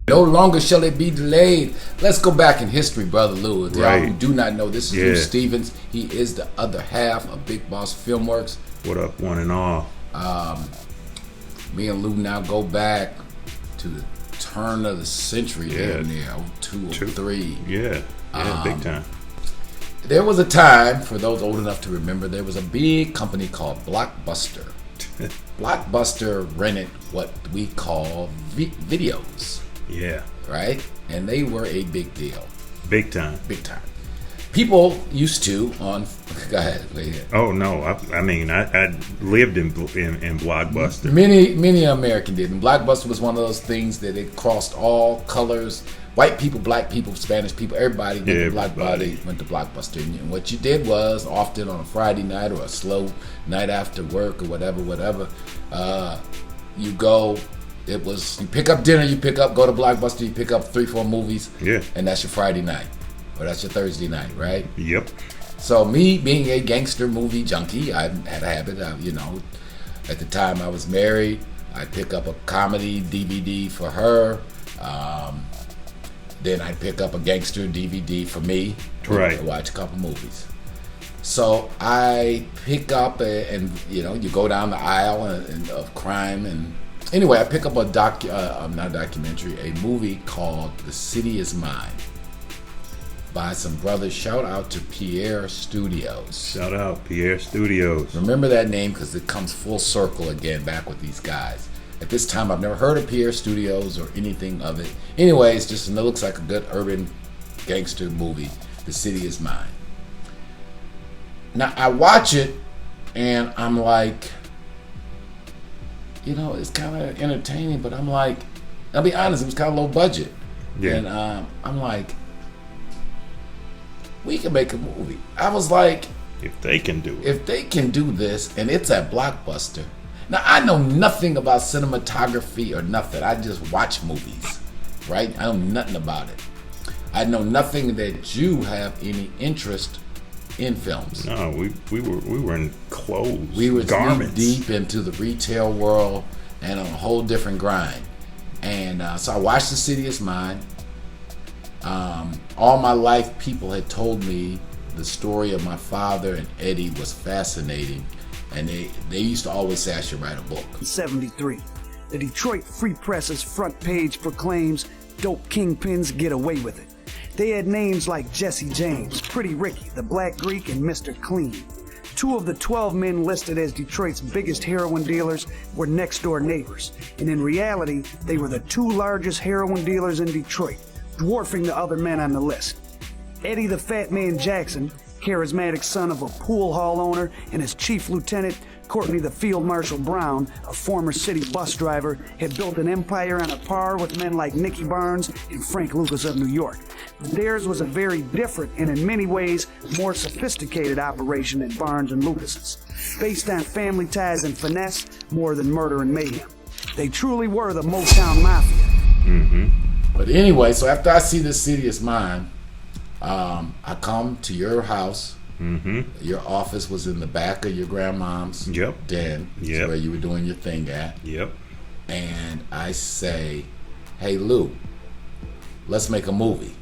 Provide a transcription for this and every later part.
No longer shall it be delayed. Let's go back in history, Brother Lou. Y'all who do not know, this is Lou Stevens. He is the other half of Big Boss Filmworks. What up, one and all? Me and Lou now go back to the turn of the century. Damn near 203. Yeah, big time. There was a time, for those old enough to remember, there was a big company called Blockbuster. Blockbuster rented what we call videos. Yeah. Right? And they were a big deal. Big time. Big time. People used to go ahead. Oh no! I mean, I lived in Blockbuster. Many American did, and Blockbuster was one of those things that it crossed all colors. White people, black people, Spanish people, everybody went to Blockbuster. And what you did was, often on a Friday night or a slow night after work or whatever, you go. It was, you pick up dinner, go to Blockbuster, you pick up 3-4 movies, and that's your Friday night, or that's your Thursday night, right? Yep. So me being a gangster movie junkie, I had a habit of, at the time I was married, I'd pick up a comedy DVD for her, then I'd pick up a gangster DVD for me, right? To watch a couple movies. So I pick up, and you go down the aisle of crime and. Anyway, I pick up a movie called The City Is Mine by some brothers. Shout out to Pierre Studios. Shout out Pierre Studios. Remember that name because it comes full circle again back with these guys. At this time, I've never heard of Pierre Studios or anything of it. Anyways, it looks like a good urban gangster movie. The City Is Mine. Now, I watch it and I'm like... it's kind of entertaining, but I'm like, I'll be honest, it was kind of low budget. Yeah. And I'm like, we can make a movie. I was like, if they can do this, and it's at Blockbuster. Now, I know nothing about cinematography or nothing. I just watch movies, right? I know nothing about it. I know nothing that you have any interest in films. No, we were in clothes. We were garments. deep into the retail world and on a whole different grind. And so I watched The City Is Mine. All my life, people had told me the story of my father and Eddie was fascinating, and they used to always say I should write a book. 73, the Detroit Free Press's front page proclaims, "Dope kingpins get away with it." They had names like Jesse James, Pretty Ricky, the Black Greek, and Mr. Clean. 2 of the 12 men listed as Detroit's biggest heroin dealers were next-door neighbors, and in reality, they were the 2 largest heroin dealers in Detroit, dwarfing the other men on the list. Eddie the Fat Man Jackson, charismatic son of a pool hall owner, and his chief lieutenant, Courtney the Field Marshal Brown, a former city bus driver, had built an empire on a par with men like Nicky Barnes and Frank Lucas of New York. Theirs was a very different and in many ways more sophisticated operation than Barnes and Lucas's, based on family ties and finesse more than murder and mayhem. They truly were the Motown Mafia. Mm-hmm. But anyway, so after I see This City Is Mine, I come to your house. Mm-hmm. Your office was in the back of your grandmom's den. Yep. Where you were doing your thing at. Yep. And I say, "Hey Lou, let's make a movie."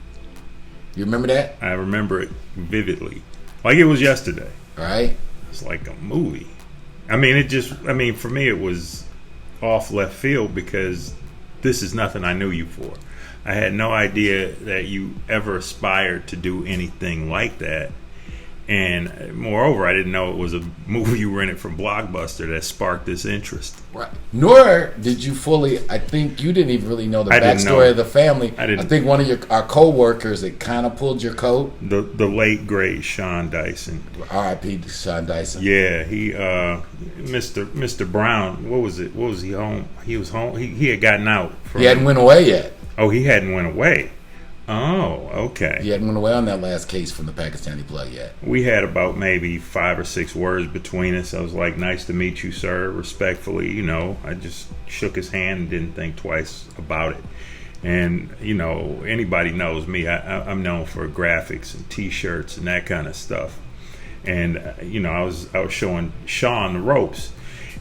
You remember that? I remember it vividly, like it was yesterday. Right? It's like a movie. I mean, for me, it was off left field because this is nothing I knew you for. I had no idea that you ever aspired to do anything like that. And moreover, I didn't know it was a movie you rented from Blockbuster that sparked this interest. Right. Nor did you fully, I think you didn't even really know the backstory of the family. I think one of our co-workers that kind of pulled your coat. The late, great Sean Dyson. R.I.P. Sean Dyson. Yeah, he, Mr. Brown, what was it? What was he home? He was home. He had gotten out. He hadn't went away yet. Oh, he hadn't went away. Oh, okay. He hadn't went away on that last case from the Pakistani plug yet. We had about maybe 5 or 6 words between us. I was like, "Nice to meet you, sir," respectfully. You know, I just shook his hand and didn't think twice about it. And, you know, anybody knows me. I'm known for graphics and T-shirts and that kind of stuff. And, you know, I was showing Sean the ropes.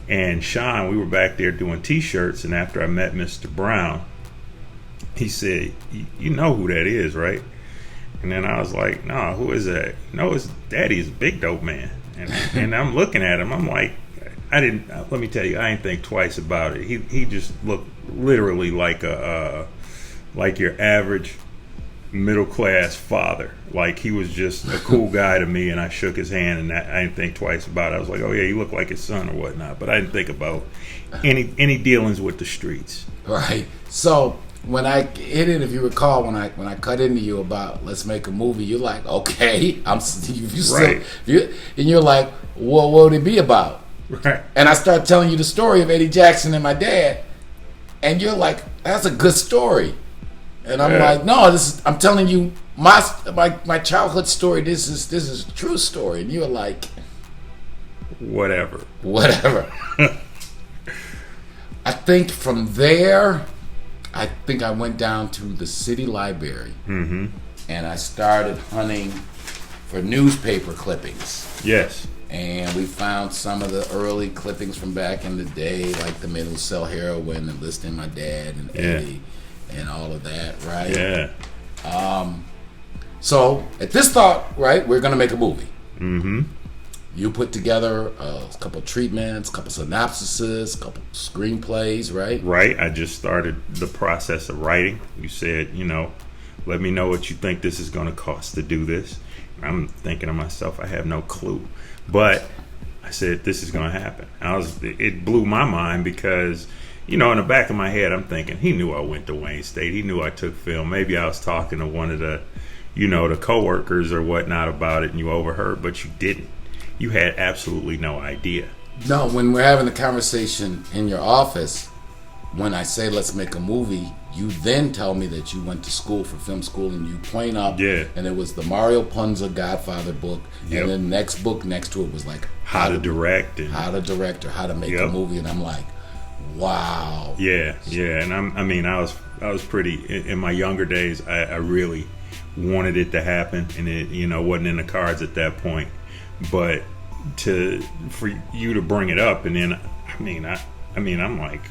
And Sean, we were back there doing T-shirts. And after I met Mr. Brown, he said, "You know who that is, right?" And then I was like, "No, who is that?" "No, it's Daddy's Big Dope Man." And I'm looking at him. I'm like, let me tell you, I didn't think twice about it. He just looked literally like like your average middle class father. Like, he was just a cool guy to me, and I shook his hand, and I didn't think twice about it. I was like, "Oh yeah, you look like his son or whatnot," but I didn't think about any dealings with the streets. Right. So when I hit it, if you recall, when I cut into you about let's make a movie, you're like, okay, Right. And you're like, well, what would it be about? Right. And I start telling you the story of Eddie Jackson and my dad, and you're like, that's a good story. And I'm like, no, I'm telling you my childhood story. This is a true story. And you're like, whatever. I think from there, I think I went down to the city library, and I started hunting for newspaper clippings. Yes. And we found some of the early clippings from back in the day, like the men who sell heroin, enlisting my dad and Eddie, and all of that, right? Yeah. So at this thought, right, we're gonna make a movie. Mm-hmm. You put together a couple treatments, a couple synopsises, a couple screenplays, right? Right. I just started the process of writing. You said, you know, let me know what you think this is going to cost to do this. I'm thinking to myself, I have no clue. But I said, this is going to happen. It blew my mind because, you know, in the back of my head, I'm thinking, he knew I went to Wayne State. He knew I took film. Maybe I was talking to one of the, you know, the coworkers or whatnot about it, and you overheard, but you didn't. You had absolutely no idea. No, when we're having the conversation in your office, when I say let's make a movie, you then tell me that you went to school for film school, and you point up, and it was the Mario Punza Godfather book, and then the next book next to it was like how to direct, or how to make a movie, and I'm like, wow. Yeah, and I was pretty in my younger days. I really wanted it to happen, and it, you know, wasn't in the cards at that point. But for you to bring it up, and then I'm like,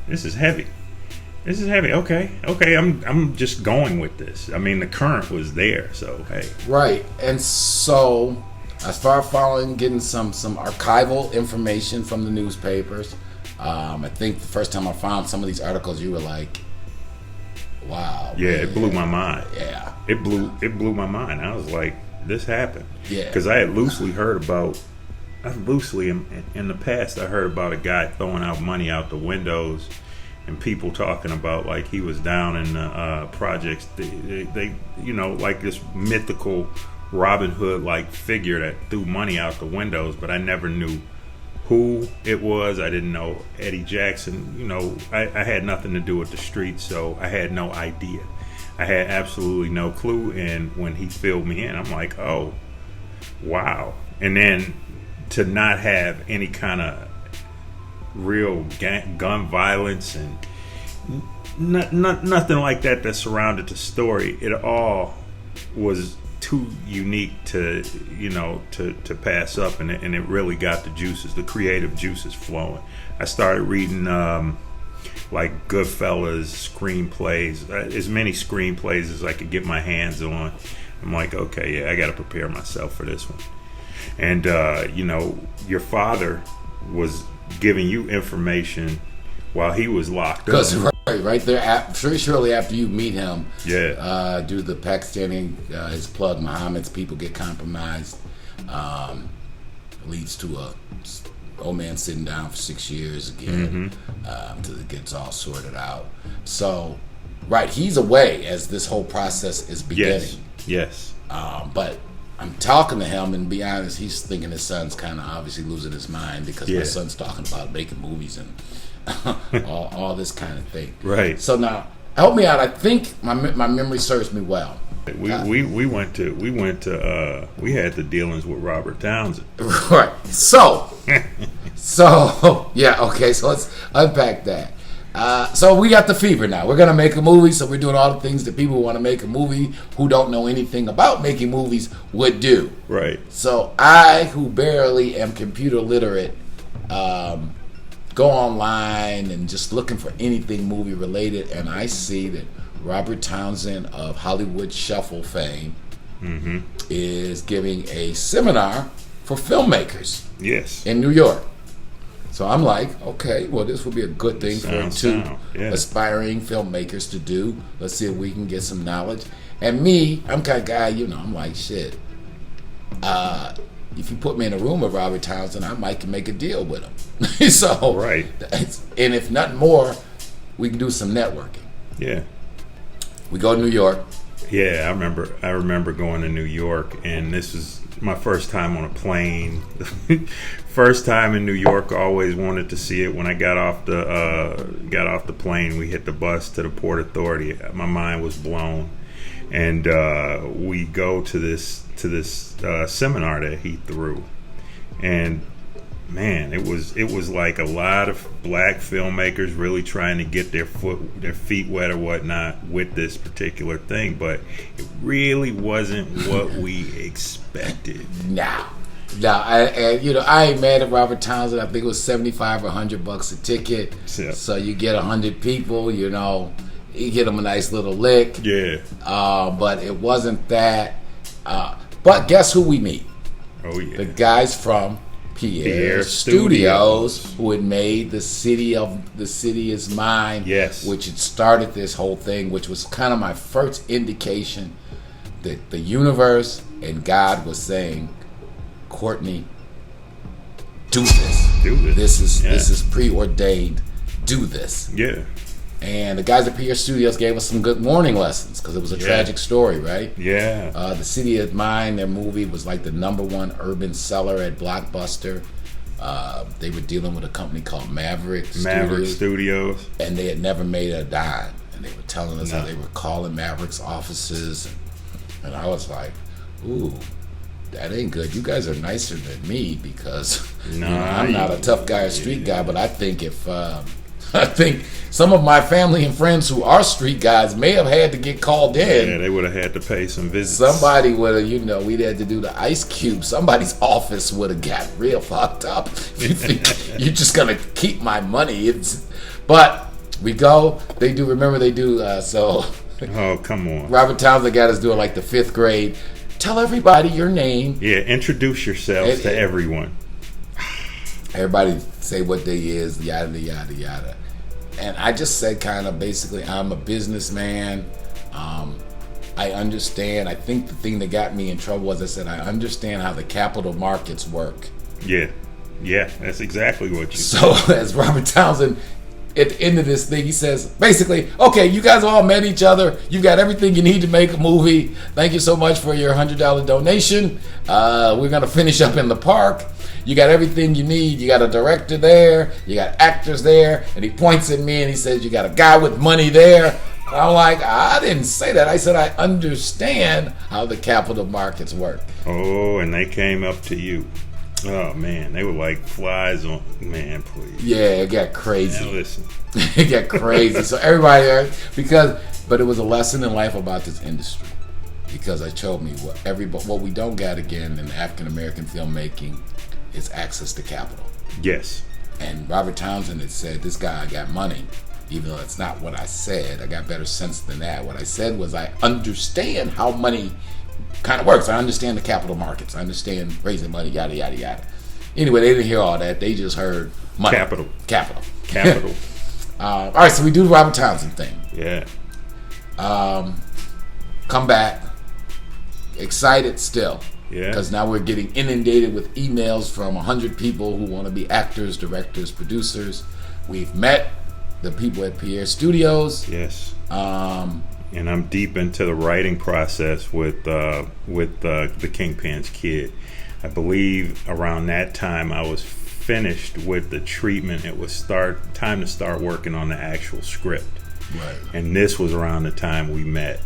this is heavy. Okay, I'm just going with this. I mean, the current was there, so hey. Right, and so I started getting some archival information from the newspapers. I think the first time I found some of these articles, you were like, wow. Yeah, man. It blew my mind. Yeah, it blew my mind. I was like, this happened. Yeah, because I had loosely heard about. In the past, I heard about a guy throwing out money out the windows, and people talking about like he was down in the projects. They you know, like this mythical Robin Hood like figure that threw money out the windows, but I never knew who it was. I didn't know Eddie Jackson. You know, I had nothing to do with the streets, so I had no idea. I had absolutely no clue. And when he filled me in, I'm like, oh, wow. And then to not have any kind of real gun violence and nothing like that surrounded the story. It all was too unique to pass up, and it really got the creative juices flowing. I started reading like Goodfellas screenplays, as many screenplays as I could get my hands on. I'm like, okay, yeah, I got to prepare myself for this one. And your father was giving you information while he was locked up. Right there, shortly after you meet him, due to the Pakistani, his plug Muhammad's people get compromised, leads to a old man sitting down for 6 years again, until it gets all sorted out. So, right, he's away as this whole process is beginning. Yes. But I'm talking to him, and to be honest, he's thinking his son's kind of obviously losing his mind because my son's talking about making movies and all this kind of thing. Right. So now, help me out. I think my memory serves me well. We had the dealings with Robert Townsend. Right. So yeah. Okay. So let's unpack that. So we got the fever now. We're gonna make a movie. So we're doing all the things that people who want to make a movie who don't know anything about making movies would do. Right. So I, who barely am computer literate, go online and just looking for anything movie related, and I see that Robert Townsend of Hollywood Shuffle fame is giving a seminar for filmmakers. Yes. In New York. So I'm like, okay, well, this would be a good thing for two aspiring filmmakers to do. Let's see if we can get some knowledge. And me, I'm kind of guy, I'm like, shit. If you put me in a room with Robert Townsend, I might make a deal with him. So, right. And if nothing more, we can do some networking. Yeah. We go to New York. Yeah, I remember going to New York, and this is my first time on a plane. First time in New York. Always wanted to see it. When I got off the plane, we hit the bus to the Port Authority. My mind was blown, and we go to this seminar that he threw, and man, it was like a lot of black filmmakers really trying to get their feet wet or whatnot with this particular thing, but it really wasn't what we expected. I ain't mad at Robert Townsend. I think it was $75 or $100 a ticket. Yeah. So you get 100 people. You get them a nice little lick. Yeah. But it wasn't that. But guess who we meet? Oh yeah. The guys from Pierre Studios, who had made The City Is Mine, which had started this whole thing, which was kind of my first indication that the universe and God was saying, Courtney, do this. This is preordained. Do this. Yeah. And the guys at Pierre Studios gave us some good warning lessons because it was a tragic story, right? Yeah. The City of Mine, their movie was like the #1 urban seller at Blockbuster. They were dealing with a company called Maverick Studios. And they had never made a dime. And they were telling us how they were calling Maverick's offices. And I was like, ooh, that ain't good. You guys are nicer than me because I'm not a tough guy or street guy, but I think I think some of my family and friends who are street guys may have had to get called in. Yeah, they would have had to pay some visits. Somebody would have, we'd had to do the Ice Cube. Somebody's office would have got real fucked up. You think you're just going to keep my money. But we go. They do. Oh, come on. Robert Townsend got us doing like the 5th grade. Tell everybody your name. Yeah, introduce yourselves to everyone. Everybody say what they is, yada, yada, yada. And I just said kind of basically, I'm a businessman. I understand. I think the thing that got me in trouble was I said, I understand how the capital markets work. Yeah. Yeah, that's exactly what you said. So as Robert Townsend, at the end of this thing, he says, basically, okay, you guys all met each other. You got everything you need to make a movie. Thank you so much for your $100 donation. We're going to finish up in the park. You got everything you need. You got a director there. You got actors there. And he points at me and he says, you got a guy with money there. I'm like, I didn't say that. I said, I understand how the capital markets work. Oh, and they came up to you. Oh, man. They were like flies on... Man, please. Yeah, it got crazy. Now listen. It got crazy. So everybody... But it was a lesson in life about this industry. Because I told me what we don't got again in African-American filmmaking is access to capital. Yes. And Robert Townsend had said, this guy got money. Even though it's not what I said. I got better sense than that. What I said was I understand how money kind of works. I understand the capital markets. I understand raising money, yada, yada, yada. Anyway, they didn't hear all that. They just heard money. Capital. All right, so we do the Robert Townsend thing. Yeah. Come back. Excited still. Yeah. Because now we're getting inundated with emails from 100 people who want to be actors, directors, producers. We've met the people at Pierre Studios. Yes. And I'm deep into the writing process with the Kingpin's Kid. I believe around that time I was finished with the treatment. It was time to start working on the actual script. Right. And this was around the time we met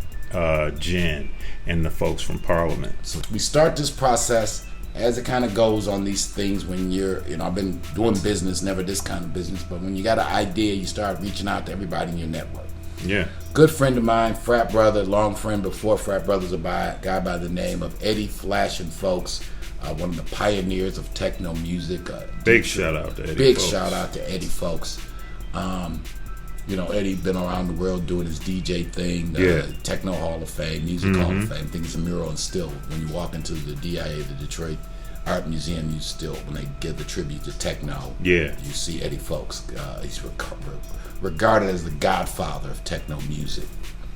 Jen and the folks from Parliament. So we start this process as it kind of goes on these things when you're, I've been doing business, never this kind of business, but when you got an idea, you start reaching out to everybody in your network. Yeah. Good friend of mine, frat brother, long friend before frat brothers, a guy by the name of Eddie Flash and Folks, one of the pioneers of techno music. Big shout out to Eddie. Big shout out to Eddie Folks. Eddie been around the world doing his DJ thing, Techno Hall of Fame, Music Hall of Fame. I think it's a mural, and still, when you walk into the DIA, the Detroit Art Museum, you still, when they give the tribute to techno, you see Eddie Folks. He's regarded as the godfather of techno music.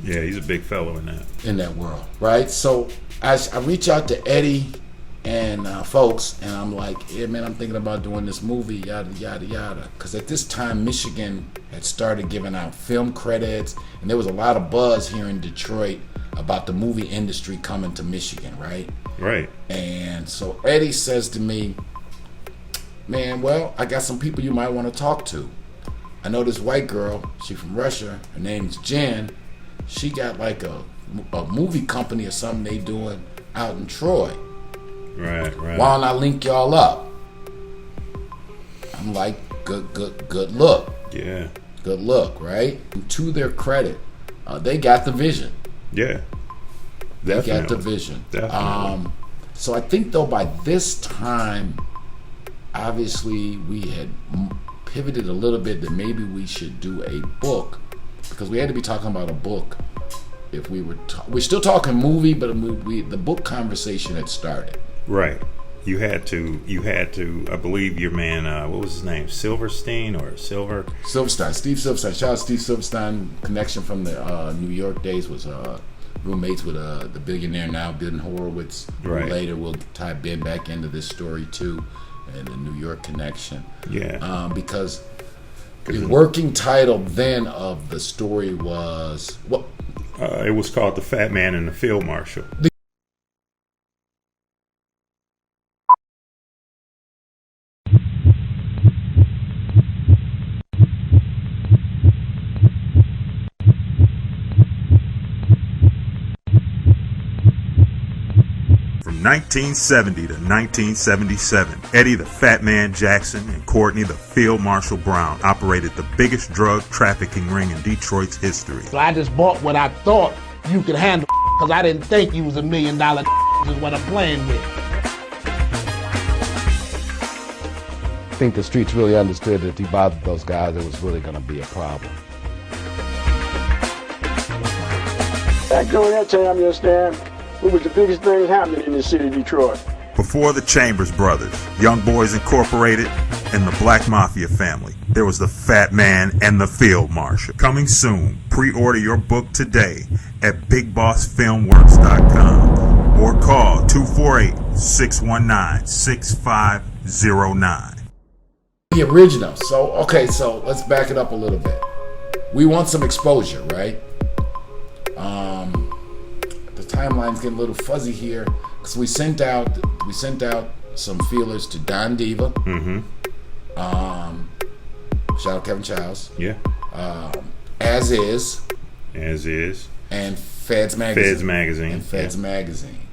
Yeah, he's a big fellow in that world, right? So I reach out to Eddie and Folks, and I'm like, yeah, man, I'm thinking about doing this movie, yada, yada, yada. Because at this time, Michigan had started giving out film credits, and there was a lot of buzz here in Detroit about the movie industry coming to Michigan, right? Right. And so Eddie says to me, man, well, I got some people you might want to talk to. I know this white girl, she from Russia, her name's Jen. She got like a movie company or something they doing out in Troy. Right. Why don't I link y'all up? I'm like, good look. Yeah. Good look, right? And to their credit, they got the vision. Yeah. They got the vision. Definitely. So I think though by this time, obviously we had pivoted a little bit that maybe we should do a book, because we had to be talking about a book. If we were, we're still talking movie, but the book conversation had started. Right. You had to. I believe your man. What was his name? Silverstein or Silver? Silverstein. Steve Silverstein. Shout out Steve Silverstein. Connection from the New York days. Was roommates with the billionaire now, Ben Horowitz. Right. Later we'll tie Ben back into this story too, and the New York connection. Yeah. Because the working title then of the story was what? It was called The Fat Man and the Field Marshal. From 1970 to 1977, Eddie the Fat Man Jackson and Courtney the Field Marshal Brown operated the biggest drug trafficking ring in Detroit's history. So I just bought what I thought you could handle, because I didn't think you was $1 million is what I'm playing with. I think the streets really understood that if he bothered those guys, it was really going to be a problem. Back during that time, you understand, it was the biggest thing happening in the city of Detroit. Before the Chambers Brothers, Young Boys Incorporated, and the Black Mafia family, there was the Fat Man and the Field Marshal. Coming soon. Pre-order your book today at BigBossFilmWorks.com or call 248-619-6509. The original. So let's back it up a little bit. We want some exposure, right? The timeline's getting a little fuzzy here because we sent out some feelers to Don Diva. Mm-hmm. Shout out Kevin Childs. Yeah. As is. And Feds Magazine. Magazine.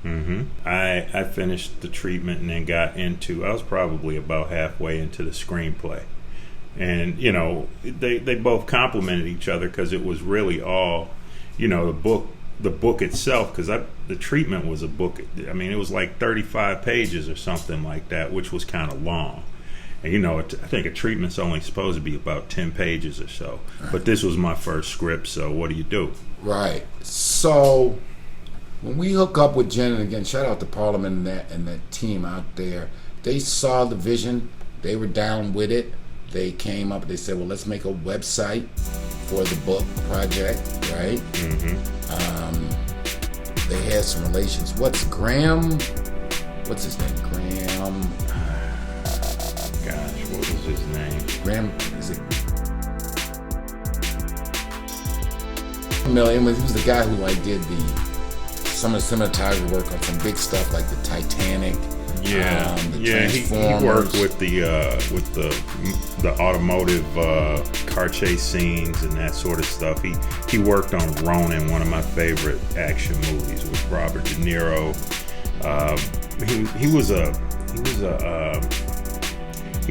Mm-hmm. I finished the treatment and then got into. I was probably about halfway into the screenplay, and they both complemented each other because it was really all, the book itself. Because the treatment was a book. I mean, it was like 35 pages or something like that, which was kind of long. And I think a treatment's only supposed to be about 10 pages or so. Right. But this was my first script, so what do you do? Right. So when we hook up with Jen, and again, shout out to Parliament and that team out there, they saw the vision. They were down with it. they came up, they said, well, let's make a website for the book project, right? They had some relations. What's his name? Graham. Gosh, what was his name? Graham, is it? Million. He was the guy who did some of the cinematography work on some big stuff like the Titanic. Yeah, he worked with the automotive car chase scenes and that sort of stuff. He worked on Ronin, one of my favorite action movies with Robert De Niro. He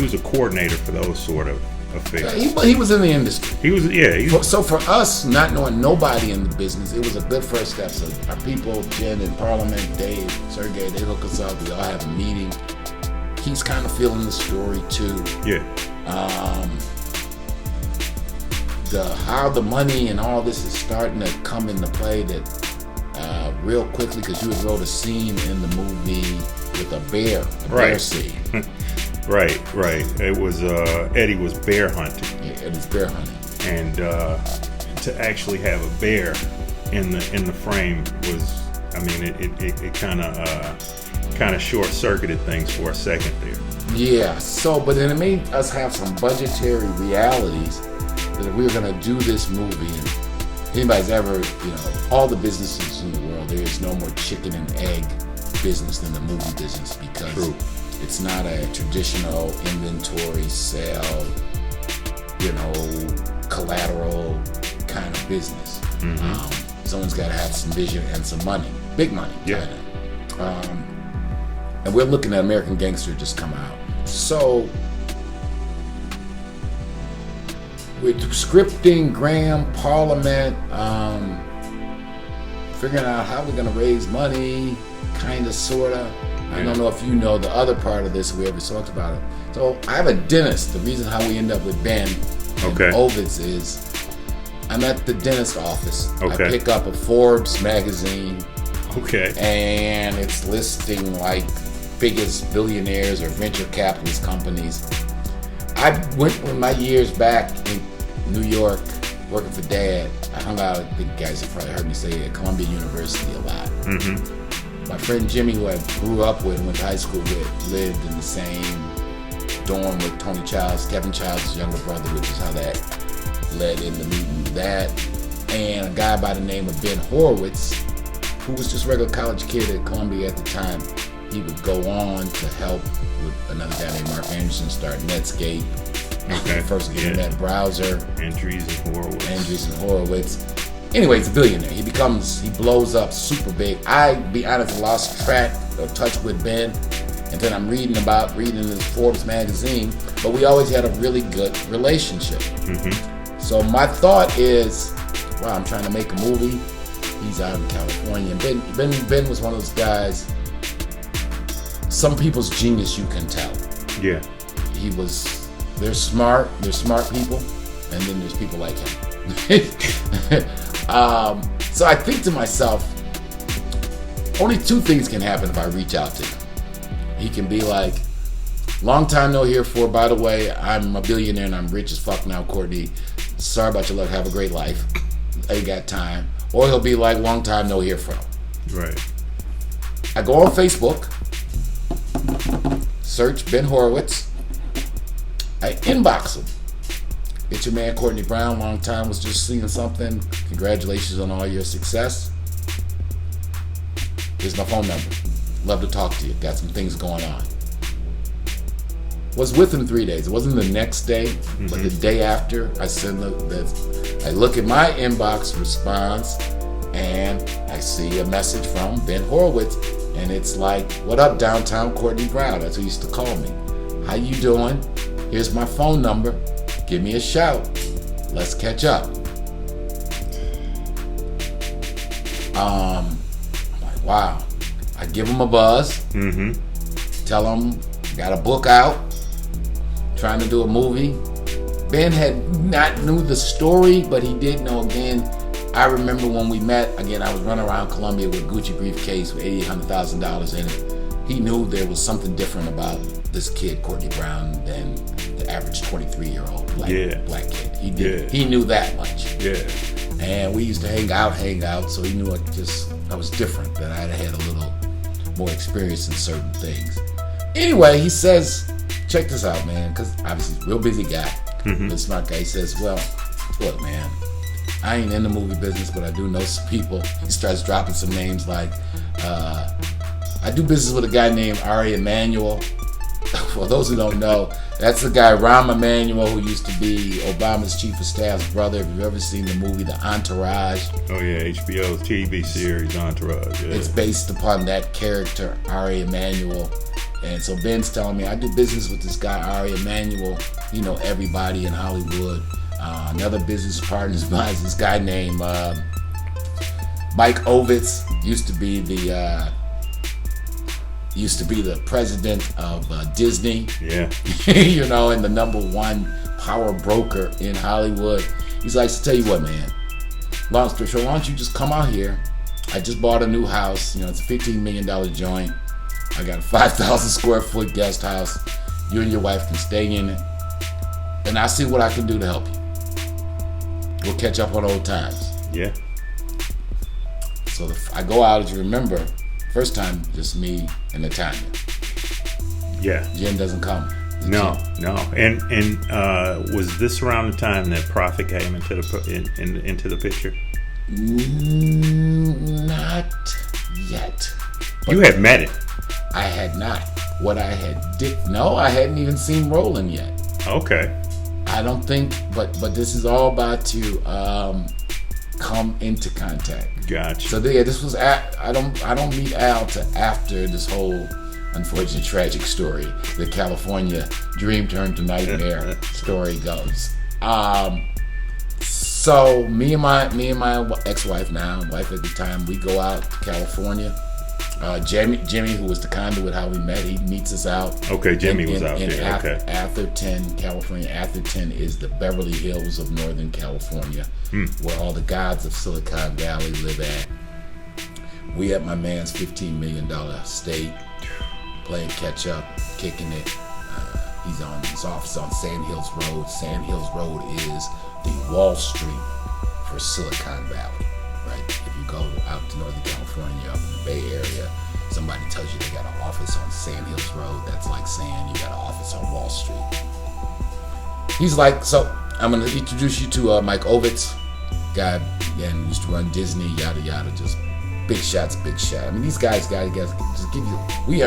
was a coordinator for those sort of affairs. He was in the industry. So for us, not knowing nobody in the business, it was a good first step. So our people, Jen in Parliament, Dave, Sergey, they hook us up. We all have a meeting. He's kind of feeling the story too. Yeah. How the money and all this is starting to come into play that real quickly, because you had wrote a scene in the movie with a bear scene. Right. It was Eddie was bear hunting. Yeah, Eddie's bear hunting. And to actually have a bear in the frame was, it kind of short circuited things for a second there. Yeah. So, but then it made us have some budgetary realities that if we were going to do this movie, and anybody's ever, all the businesses in the world, there is no more chicken and egg business than the movie business, because True. It's not a traditional inventory sale, collateral kind of business. Someone's got to have some vision and some money, big money. Yeah. And we're looking at American Gangster just come out. So we're scripting Graham, Parliament, figuring out how we're going to raise money, kind of, sort of. I don't know if you know the other part of this, we ever talked about it. So I have a dentist. The reason how we end up with Ben and Ovitz is I'm at the dentist office. Okay. I pick up a Forbes magazine. Okay. And it's listing biggest billionaires or venture capitalist companies. I went with my years back in New York working for Dad. I hung out, I think guys have probably heard me say it, at Columbia University a lot. My friend Jimmy, who I grew up with and went to high school with, lived in the same dorm with Tony Childs, Kevin Childs' younger brother, which is how that led into meeting that. And a guy by the name of Ben Horowitz, who was just a regular college kid at Columbia at the time. He would go on to help with another guy named Mark Anderson start Netscape. The first internet browser. Andreessen Horowitz. Anyway, he's a billionaire. He blows up super big. I, be honest, lost track of touch with Ben. And then I'm reading his Forbes magazine. But we always had a really good relationship. So my thought is, wow, I'm trying to make a movie. He's out in California. Ben was one of those guys, some people's genius you can tell. Yeah. They're smart people, and then there's people like him. So I think to myself, only two things can happen if I reach out to him. He can be like, long time no hear for, by the way, I'm a billionaire and I'm rich as fuck now, Courtney. Sorry about your luck, have a great life. I ain't got time. Or he'll be like, long time no hear from. Right. I go on Facebook, search Ben Horowitz, I inbox him. It's your man Courtney Brown, long time, was just seeing something. Congratulations on all your success. Here's my phone number. Love to talk to you. Got some things going on. Was with him 3 days. It wasn't the next day, but the day after, I look at my inbox response, and I see a message from Ben Horowitz, and it's like, what up, downtown Courtney Brown? That's who used to call me. How you doing? Here's my phone number. Give me a shout. Let's catch up. I'm like, wow. I give him a buzz. Tell him, got a book out. Trying to do a movie. Ben had not knew the story, but he did know. Again, I remember when we met. Again, I was running around Columbia with a Gucci briefcase with $800,000 in it. he knew there was something different about this kid, Courtney Brown, than the average 23-year-old black kid. He did. He knew that much. Yeah. And we used to hang out. So he knew I was different. That I had a little more experience in certain things. Anyway, he says, check this out, man, because obviously he's a real busy guy, real smart guy. He says, well, look, man, I ain't in the movie business, but I do know some people. He starts dropping some names like, I do business with a guy named Ari Emanuel. For those who don't know, that's the guy, Rahm Emanuel, who used to be Obama's chief of staff's brother. If you've ever seen the movie The Entourage. Oh yeah, HBO's TV series Entourage. Yeah. It's based upon that character, Ari Emanuel. And so Ben's telling me, I do business with this guy, Ari Emanuel. You know everybody in Hollywood. Another business partner of mine is this guy named Mike Ovitz. Used to be the president of Disney. Yeah. You know, and the #1 power broker in Hollywood. He's like, so tell you what, man. Long story short, why don't you just come out here? I just bought a new house. You know, it's a $15 million joint. I got a 5,000 square foot guest house. You and your wife can stay in it. And I'll see what I can do to help you. We'll catch up on old times. Yeah. So I go out, as you remember, first time just me and Natanya. Yeah. Jen doesn't come. No. And was this around the time that Prophet came into the picture? Not yet. You had met him. I had not. What I I hadn't even seen Roland yet. Okay. I don't think, but this is all about to come into contact. Gotcha. So yeah, this was I don't meet Al till after this whole unfortunate tragic story, the California dream turned to nightmare story goes. So me and my ex-wife now, wife at the time, we go out to California. Jimmy, who was the conduit how we met, he meets us out. Okay, Jimmy was out there. Okay. Atherton, California. Atherton is the Beverly Hills of Northern California, where all the gods of Silicon Valley live at. We at my man's $15 million estate, playing catch up, kicking it. His office on Sand Hills Road. Sand Hills Road is the Wall Street for Silicon Valley. Right? If you go out to Northern California, up in the Bay Area, somebody tells you they got an office on Sand Hills Road, that's like saying you got an office on Wall Street. He's like, so I'm going to introduce you to Mike Ovitz, guy, again, used to run Disney, yada yada, just big shots, big shot. I mean, these guys just give you, we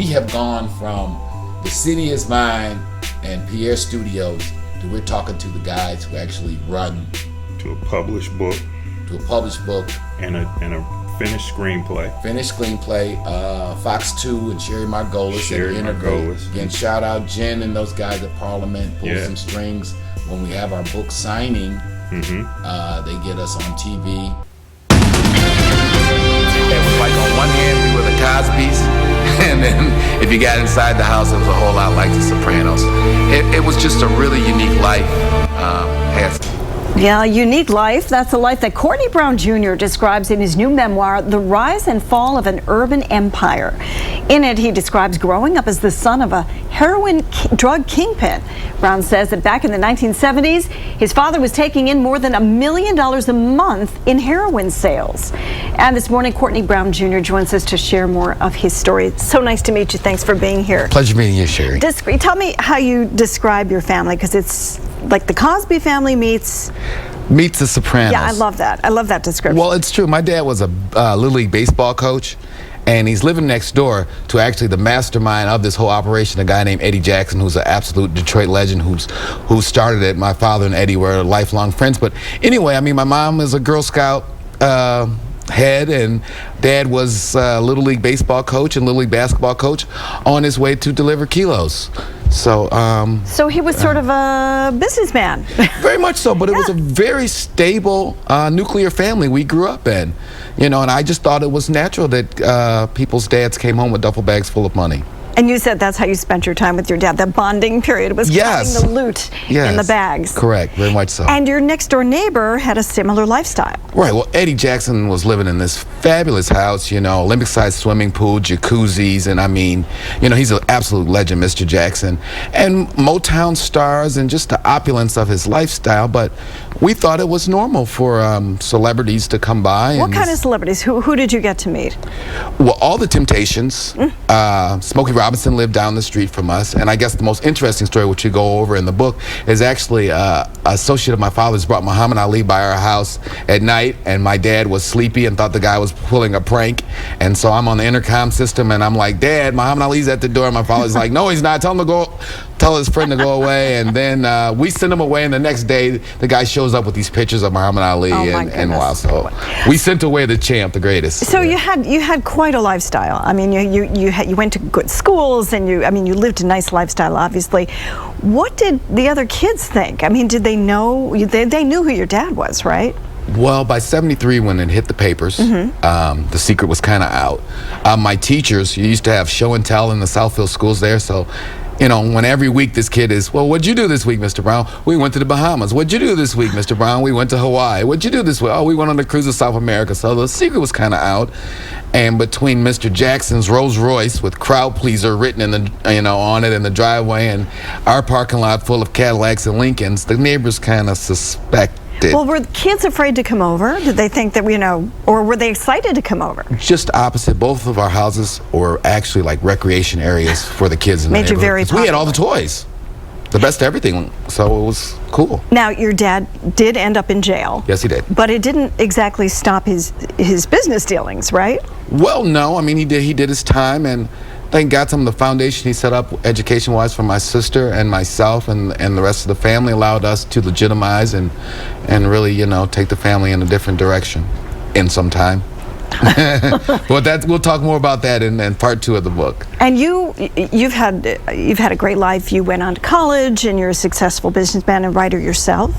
have gone from The City Is Mine and Pierre Studios to we're talking to the guys who actually run to a published book. And a finished screenplay. Fox 2 and Sherry Margolis. Again, shout out Jen and those guys at Parliament. Pull some strings. When we have our book signing, they get us on TV. It was like on one hand we were the Cosbys, and then if you got inside the house, it was a whole lot like the Sopranos. It was just a really unique life. Yeah, unique life. That's the life that Courtney Brown Jr. describes in his new memoir, The Rise and Fall of an Urban Empire. In it, he describes growing up as the son of a heroin drug kingpin. Brown says that back in the 1970s, his father was taking in more than $1 million a month in heroin sales. And this morning, Courtney Brown Jr. joins us to share more of his story. It's so nice to meet you. Thanks for being here. Pleasure meeting you, Sherry. Tell me how you describe your family, because it's like the Cosby family meets the Sopranos. Yeah, I love that. I love that description. Well, it's true. My dad was a Little League baseball coach, and he's living next door to actually the mastermind of this whole operation, a guy named Eddie Jackson, who's an absolute Detroit legend, who started it. My father and Eddie were lifelong friends. But anyway, I mean, my mom is a Girl Scout head, and Dad was a Little League baseball coach and Little League basketball coach on his way to deliver kilos. So he was sort of a businessman. Very much so, but it was a very stable nuclear family we grew up in, and I just thought it was natural that people's dads came home with duffel bags full of money. And you said that's how you spent your time with your dad. The bonding period was Yes. counting the loot in the bags. Correct, very much so. And your next door neighbor had a similar lifestyle. Right, well, Eddie Jackson was living in this fabulous house, you know, Olympic-sized swimming pool, jacuzzis, and I mean, you know, he's an absolute legend, Mr. Jackson. And Motown stars and just the opulence of his lifestyle, but we thought it was normal for celebrities to come by. What kind of celebrities? Who did you get to meet? Well, all the Temptations. Smokey Robinson lived down the street from us, and I guess the most interesting story, which you go over in the book, is actually an associate of my father's brought Muhammad Ali by our house at night, and my dad was sleepy and thought the guy was pulling a prank, and so I'm on the intercom system, and I'm like, Dad, Muhammad Ali's at the door, and my father's like, no, he's not, tell his friend to go away, and then we send him away, and the next day, the guy shows up with these pictures of Muhammad Ali, and wow, so we sent away the champ, the greatest. So you had quite a lifestyle. I mean, you went to good schools, and you lived a nice lifestyle, obviously. What did the other kids think? I mean, did they know? They knew who your dad was, right? Well, by 73, when it hit the papers, the secret was kind of out. My teachers used to have show and tell in the Southfield schools there, so you know, when every week this kid is, well, what'd you do this week, Mr. Brown? We went to the Bahamas. What'd you do this week, Mr. Brown? We went to Hawaii. What'd you do this week? Oh, we went on a cruise to South America. So the secret was kind of out. And between Mr. Jackson's Rolls Royce with crowd pleaser written in the, on it in the driveway, and our parking lot full of Cadillacs and Lincolns, the neighbors kind of suspected. Well, were kids afraid to come over? Did they think that, or were they excited to come over? Just opposite. Both of our houses were actually like recreation areas for the kids in the neighborhood. Made you very popular. We had all the toys, the best everything, so it was cool. Now, your dad did end up in jail. Yes, he did. But it didn't exactly stop his business dealings, right? Well, no. I mean, he did his time, and thank God some of the foundation he set up education-wise for my sister and myself and the rest of the family allowed us to legitimize and really, take the family in a different direction in some time. But we'll talk more about that in part 2 of the book. And you've had a great life. You went on to college, and you're a successful businessman and writer yourself.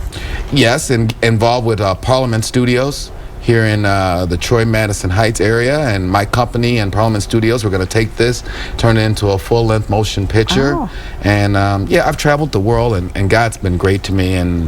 Yes, and involved with Parliament Studios here in the Troy-Madison Heights area, and my company and Parliament Studios, we're going to take this, turn it into a full-length motion picture. Oh. And I've traveled the world, and God's been great to me, and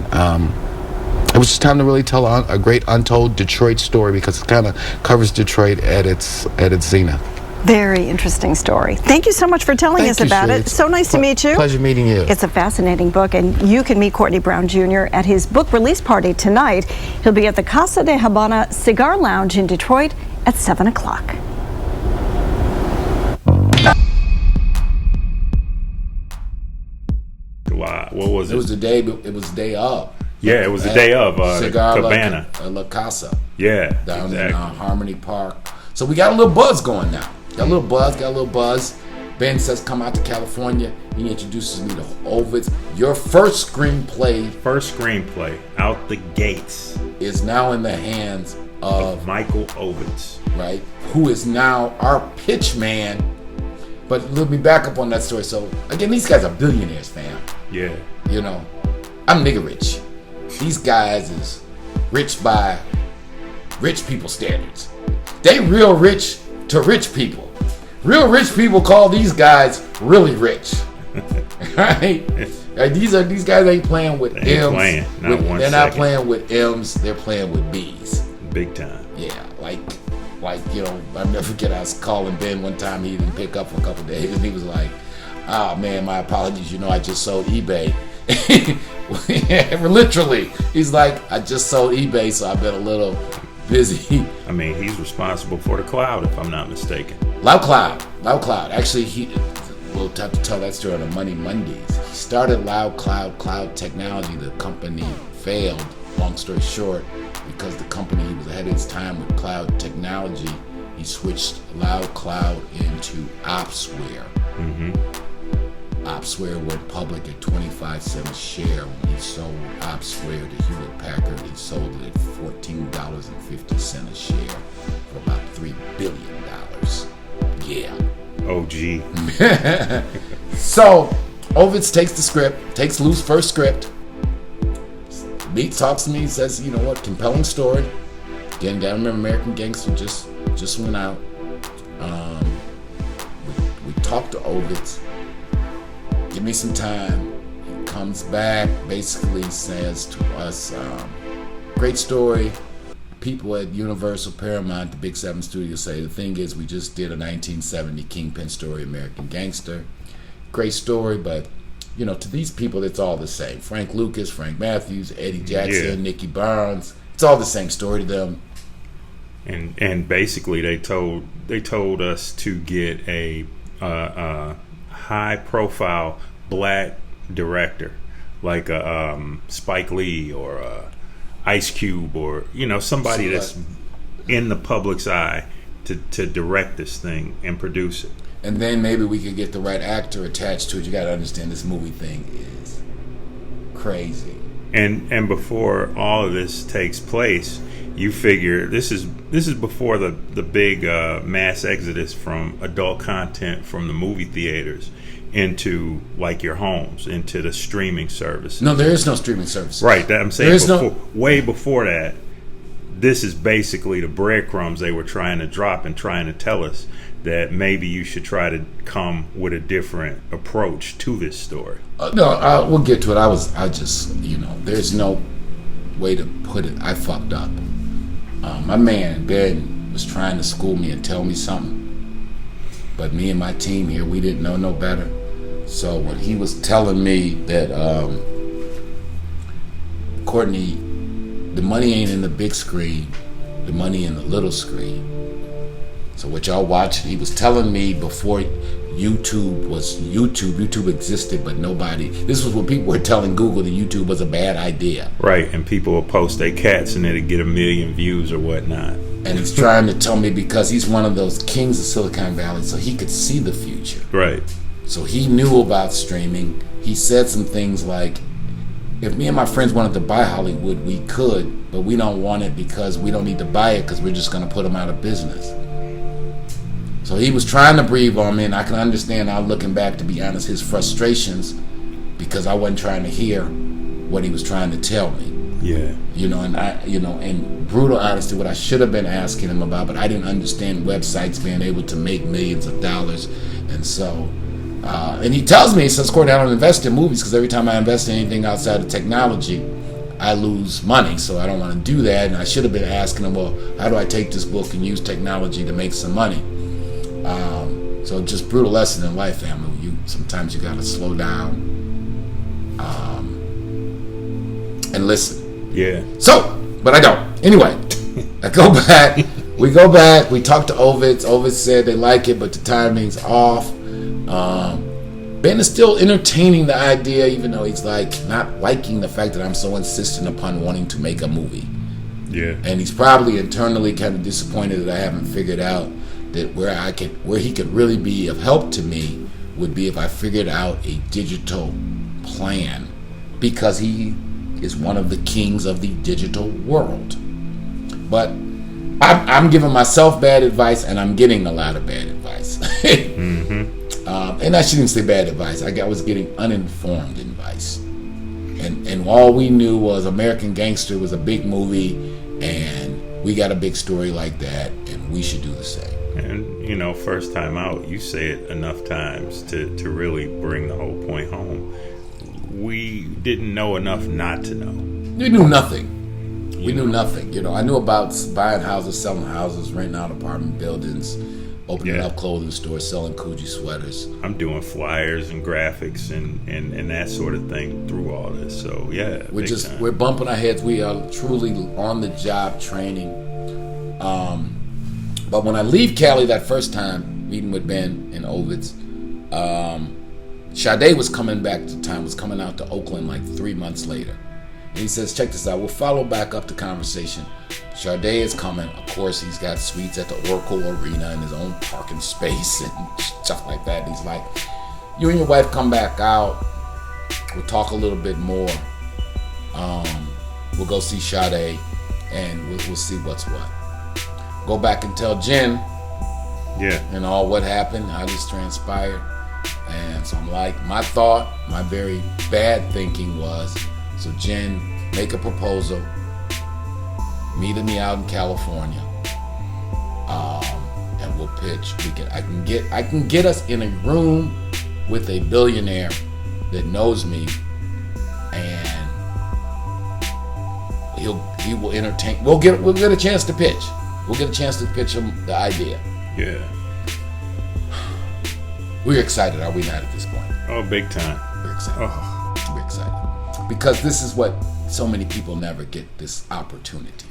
it was just time to really tell a great untold Detroit story, because it kind of covers Detroit at its zenith. Very interesting story. Thank you so much for telling us about it. So nice to meet you. Pleasure meeting you. It's a fascinating book, and you can meet Courtney Brown Jr. at his book release party tonight. He'll be at the Casa de Habana Cigar Lounge in Detroit at 7 o'clock. What was it? It was the day. It was the day of. Yeah, it was the day of Cigar Cabana. La Casa. Yeah, down in Harmony Park. So we got a little buzz going now. Got a little buzz. Ben says, come out to California. He introduces me to Ovids. Your first screenplay. Out the gates. Is now in the hands of Michael Ovids. Right. Who is now our pitch man. But let me back up on that story. So, again, these guys are billionaires, fam. Yeah. I'm nigga rich. These guys is rich by rich people standards. They real rich to rich people. Real rich people call these guys really rich. Right? These guys ain't playing with M's. They're not playing with M's. They're playing with B's. Big time. Yeah, like I'll never forget. I was calling Ben one time. He didn't pick up for a couple of days, and he was like, "Oh man, my apologies. I just sold eBay." Literally, he's like, "I just sold eBay, so I've been a little busy." I mean, he's responsible for the cloud, if I'm not mistaken. Loud Cloud. Actually, we'll have to tell that story on the Money Mondays. He started Loud Cloud Technology. The company failed. Long story short, because the company was ahead of its time with cloud technology, he switched Loud Cloud into Opsware. Mm-hmm. Opsware went public at 25 cents a share. When he sold Opsware to Hewlett Packard, he sold it at $14.50 a share for about $3 billion. Yeah. OG. So, Ovids takes Lou's first script. Meet talks to me, he says, you know what, compelling story. Again, gotta remember American Gangster just went out. We talk to Ovitz. Give me some time. He comes back, basically says to us, great story. People at Universal, Paramount, the Big 7 Studios say, the thing is, we just did a 1970 Kingpin story, American Gangster. Great story, but, you know, to these people, it's all the same. Frank Lucas, Frank Matthews, Eddie Jackson, Nicky Barnes. It's all the same story to them. And basically, they told us to get a high-profile black director, like a Spike Lee or a Ice Cube, or, you know, somebody that's in the public's eye to direct this thing and produce it. And then maybe we could get the right actor attached to it. You got to understand, this movie thing is crazy. And before all of this takes place, you figure this is before the big mass exodus from adult content from the movie theaters into like your homes, into the streaming services. No, there is no streaming service. Right, that I'm saying way before that. This is basically the breadcrumbs they were trying to drop and trying to tell us that maybe you should try to come with a different approach to this story. No, we'll get to it. I just, you know, there's no way to put it. I fucked up. My man, Ben, was trying to school me and tell me something. But me and my team here, we didn't know no better. So when he was telling me that, Courtney, the money ain't in the big screen, the money in the little screen. So what y'all watching, he was telling me before YouTube existed, but nobody, this was when people were telling Google that YouTube was a bad idea. Right, and people will post their cats and it'd get 1 million views or whatnot. And he's trying to tell me, because he's one of those kings of Silicon Valley, so he could see the future. Right. So he knew about streaming. He said some things like, if me and my friends wanted to buy Hollywood, we could, but we don't want it because we don't need to buy it because we're just going to put them out of business. So he was trying to breathe on me, and I can understand now, looking back, to be honest, his frustrations, because I wasn't trying to hear what he was trying to tell me. Yeah. You know, and in brutal honesty, what I should have been asking him about, but I didn't understand websites being able to make millions of dollars, and so. And he tells me, he says, Courtney, I don't invest in movies because every time I invest in anything outside of technology, I lose money, so I don't want to do that. And I should have been asking him, well, how do I take this book and use technology to make some money? So just brutal lesson in life, family. Sometimes you got to slow down and listen. Yeah. So, but I don't. Anyway, I go back. We go back. We talk to Ovitz. Ovitz said they like it, but the timing's off. Ben is still entertaining the idea, even though he's like not liking the fact that I'm so insistent upon wanting to make a movie. Yeah. And he's probably internally kind of disappointed that I haven't figured out that where he could really be of help to me would be if I figured out a digital plan, because he is one of the kings of the digital world. But I'm giving myself bad advice, and I'm getting a lot of bad advice. Mm-hmm. And I shouldn't say bad advice. I was getting uninformed advice. And all we knew was American Gangster was a big movie, and we got a big story like that, and we should do the same. And, you know, first time out, you say it enough times to really bring the whole point home. We didn't know enough not to know. We knew nothing. We knew nothing. You know, I knew about buying houses, selling houses, renting out apartment buildings, opening up clothing stores, selling Coogee sweaters. I'm doing flyers and graphics and that sort of thing through all this. So yeah, we're bumping our heads. We are truly on the job training. But when I leave Cali that first time, meeting with Ben and Ovitz, Sade was coming back to town, was coming out to Oakland like 3 months later. And he says, check this out, we'll follow back up the conversation. Sade is coming. Of course, he's got suites at the Oracle Arena and his own parking space and stuff like that. And he's like, you and your wife come back out. We'll talk a little bit more. We'll go see Sade, and we'll see what's what. Go back and tell Jen, and all what happened, how this transpired. And so I'm like, my very bad thinking was, so Jen, make a proposal, meet me out in California, and we'll pitch. I can get us in a room with a billionaire that knows me, and he will entertain. We'll get a chance to pitch. We'll get a chance to pitch him the idea. Yeah. We're excited, are we not, at this point? Oh, big time. We're excited. Oh. We're excited because this is what so many people never get, this opportunity.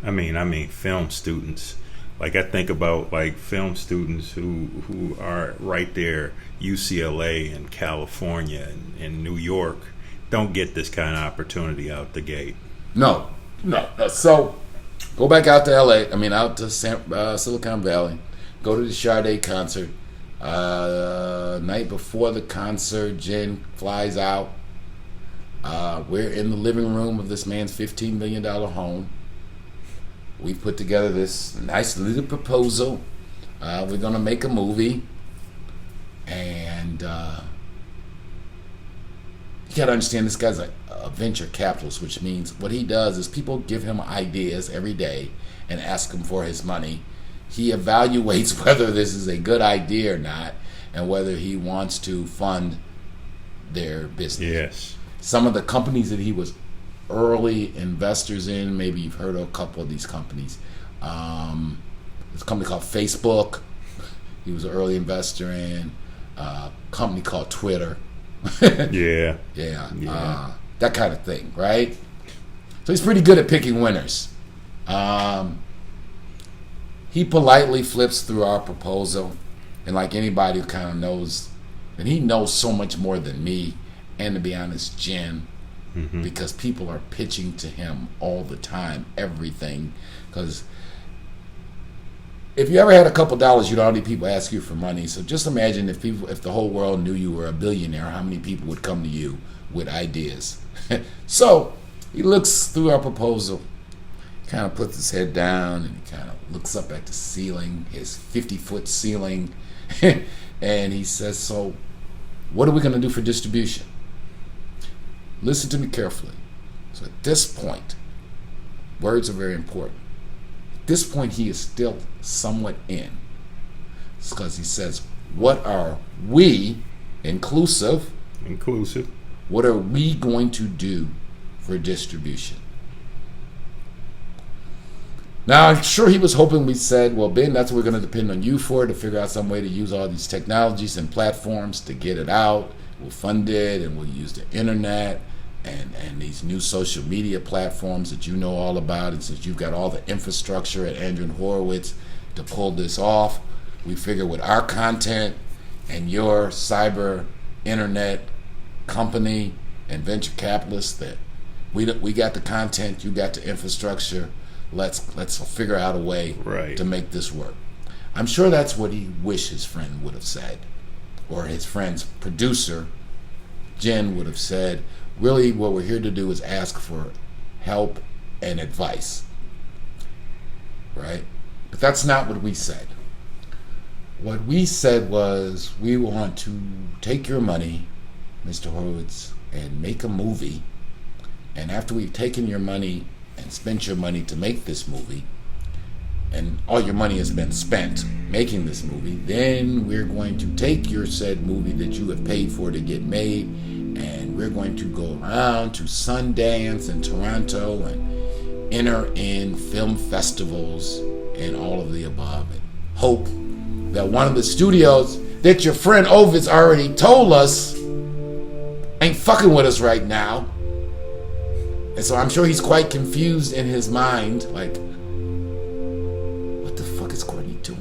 I mean, film students. Like, I think about like film students who are right there, UCLA and California and New York, don't get this kind of opportunity out the gate. No. So, go back out to LA. Out to Silicon Valley. Go to the Sade concert. Night before the concert, Jen flies out. We're in the living room of this man's $15 million home. We put together this nice little proposal. We're gonna make a movie, and you gotta understand this guy's a venture capitalist, which means what he does is people give him ideas every day and ask him for his money. He evaluates whether this is a good idea or not, and whether he wants to fund their business. Yes. Some of the companies that he was early investors in, maybe you've heard of a couple of these companies. There's a company called Facebook. He was an early investor in. A company called Twitter. Yeah. That kind of thing, right? So he's pretty good at picking winners. He politely flips through our proposal, and like anybody who kind of knows, and he knows so much more than me, and to be honest, Jen, because people are pitching to him all the time, everything. Because if you ever had a couple dollars, you'd already people ask you for money. So just imagine if the whole world knew you were a billionaire, how many people would come to you with ideas? So he looks through our proposal, kind of puts his head down, and he kind of looks up at the ceiling, his 50-foot ceiling, and he says, "So, what are we going to do for distribution?" Listen to me carefully. So at this point, words are very important. At this point, he is still somewhat in. It's because he says, what are we, inclusive, what are we going to do for distribution? Now, I'm sure he was hoping we said, well, Ben, that's what we're going to depend on you for, to figure out some way to use all these technologies and platforms to get it out. We'll fund it, and we'll use the internet and these new social media platforms that you know all about. And since you've got all the infrastructure at Andrew Horowitz to pull this off, we figure with our content and your cyber internet company and venture capitalists that we got the content, you got the infrastructure. Let's figure out a way to make this work. I'm sure that's what he wished his friend would have said, or his friend's producer, Jen, would have said. Really, what we're here to do is ask for help and advice, right? But that's not what we said. What we said was, we want to take your money, Mr. Horowitz, and make a movie. And after we've taken your money and spent your money to make this movie, and all your money has been spent making this movie, then we're going to take your said movie that you have paid for to get made, and we're going to go around to Sundance and Toronto and enter in film festivals and all of the above, and hope that one of the studios that your friend Ovitz already told us ain't fucking with us right now. And so I'm sure he's quite confused in his mind, like, what the fuck is Courtney doing?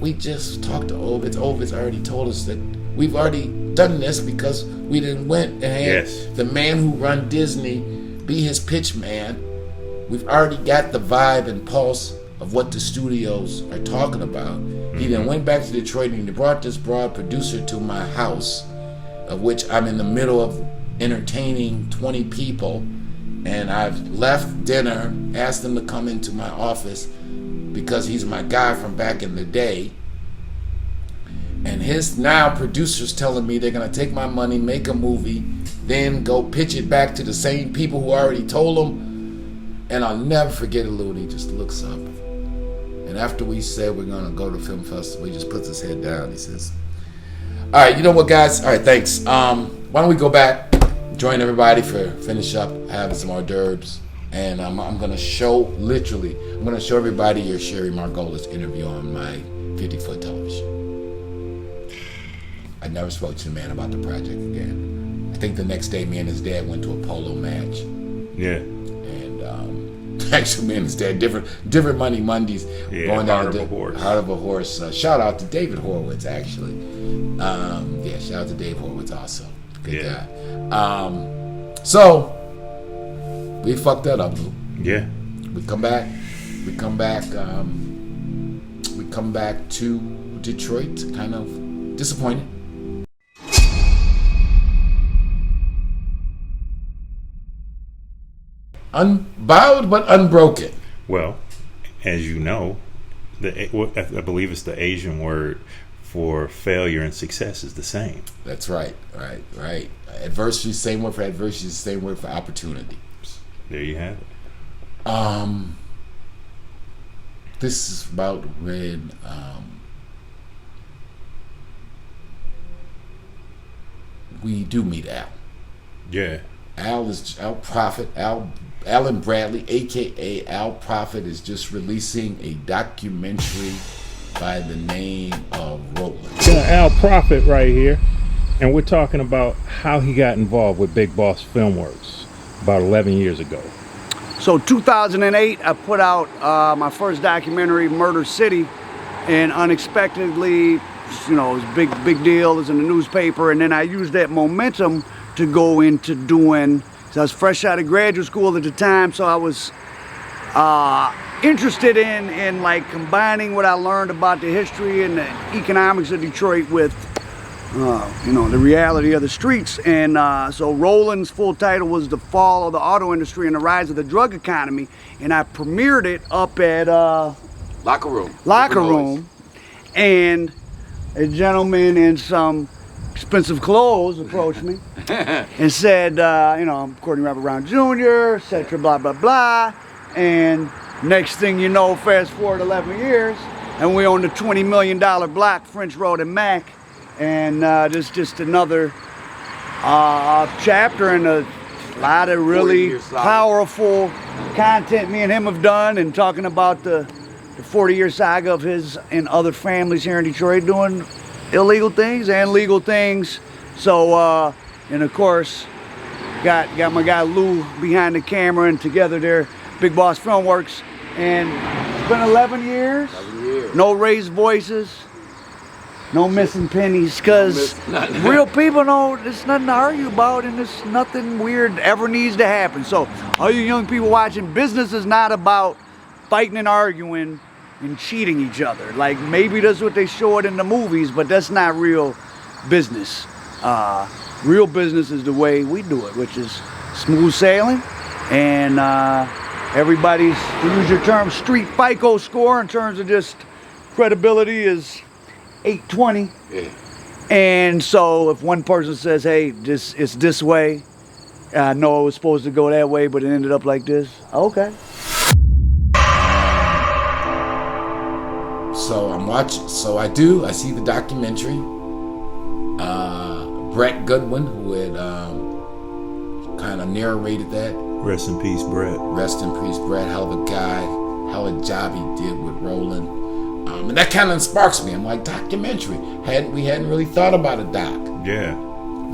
We just talked to Ovitz. Ovitz already told us that we've already done this because we didn't went and had the man who run Disney be his pitch man. We've already got the vibe and pulse of what the studios are talking about. He then went back to Detroit and he brought this broad producer to my house, of which I'm in the middle of entertaining 20 people. And I've left dinner, asked him to come into my office because he's my guy from back in the day. And his now producers telling me they're going to take my money, make a movie, then go pitch it back to the same people who already told them. And I'll never forget it, Lou. He just looks up And after we said we're going to go to the film festival, he just puts his head down. He says, all right, you know what, guys? All right, thanks. Why don't we go back, join everybody for finish up, having some hors d'oeuvres. And I'm going to show, literally, I'm going to show everybody your Sherry Margola's interview on my 50-foot television. I never spoke to the man about the project again. I think the next day, me and his dad went to a polo match. Yeah. And actually, me and his dad, different Monday Mondays. Yeah, going down Heart of a Horse. Heart of a Horse. Shout out to David Horowitz, actually. Yeah, shout out to Dave Horowitz also. Good guy. So, we fucked that up, Lou. Yeah. We come back to Detroit, kind of disappointed. Unbowed but unbroken. Well, as you know, I believe it's the Asian word for failure and success is the same. That's right. Adversity, same word for adversity, same word for opportunity. There you have it. This is about when we do meet Al. Yeah. Alan Bradley, aka Al Prophet, is just releasing a documentary by the name of Roland. Al Prophet right here, and we're talking about how he got involved with Big Boss Filmworks about 11 years ago. So 2008, I put out my first documentary, Murder City, and unexpectedly, it was a big deal. It was in the newspaper, and then I used that momentum to go into doing. So I was fresh out of graduate school at the time, so I was interested in like combining what I learned about the history and the economics of Detroit with the reality of the streets. And so Roland's full title was The Fall of the Auto Industry and the Rise of the Drug Economy, and I premiered it up at Locker Room, and a gentleman in some expensive clothes approached me and said, I'm Courtney Robert Brown Jr., etc., blah, blah, blah. And next thing you know, fast forward 11 years, and we own the $20 million block, French Road and Mac. And just another chapter in a lot of really powerful content me and him have done, and talking about the 40-year saga of his and other families here in Detroit doing illegal things and legal things. So, and of course, got my guy Lou behind the camera, and together they're Big Boss Filmworks. And it's been 11 years. No raised voices. No missing pennies, because real people know there's nothing to argue about, and there's nothing weird ever needs to happen. So all you young people watching, business is not about fighting and arguing and cheating each other. Like, maybe that's what they show it in the movies, but that's not real business. Real business is the way we do it, which is smooth sailing, and everybody's, to use your term, street FICO score in terms of just credibility is 820. Yeah. And so if one person says, hey, it's this way, I know it was supposed to go that way, but it ended up like this, okay. So I'm watching, I see the documentary. Brett Goodwin, who had kind of narrated that. Rest in peace, Brett. Rest in peace, Brett. Hell of a guy. Hell of a job he did with Roland. And that kind of sparks me. I'm like, documentary. We hadn't really thought about a doc. Yeah.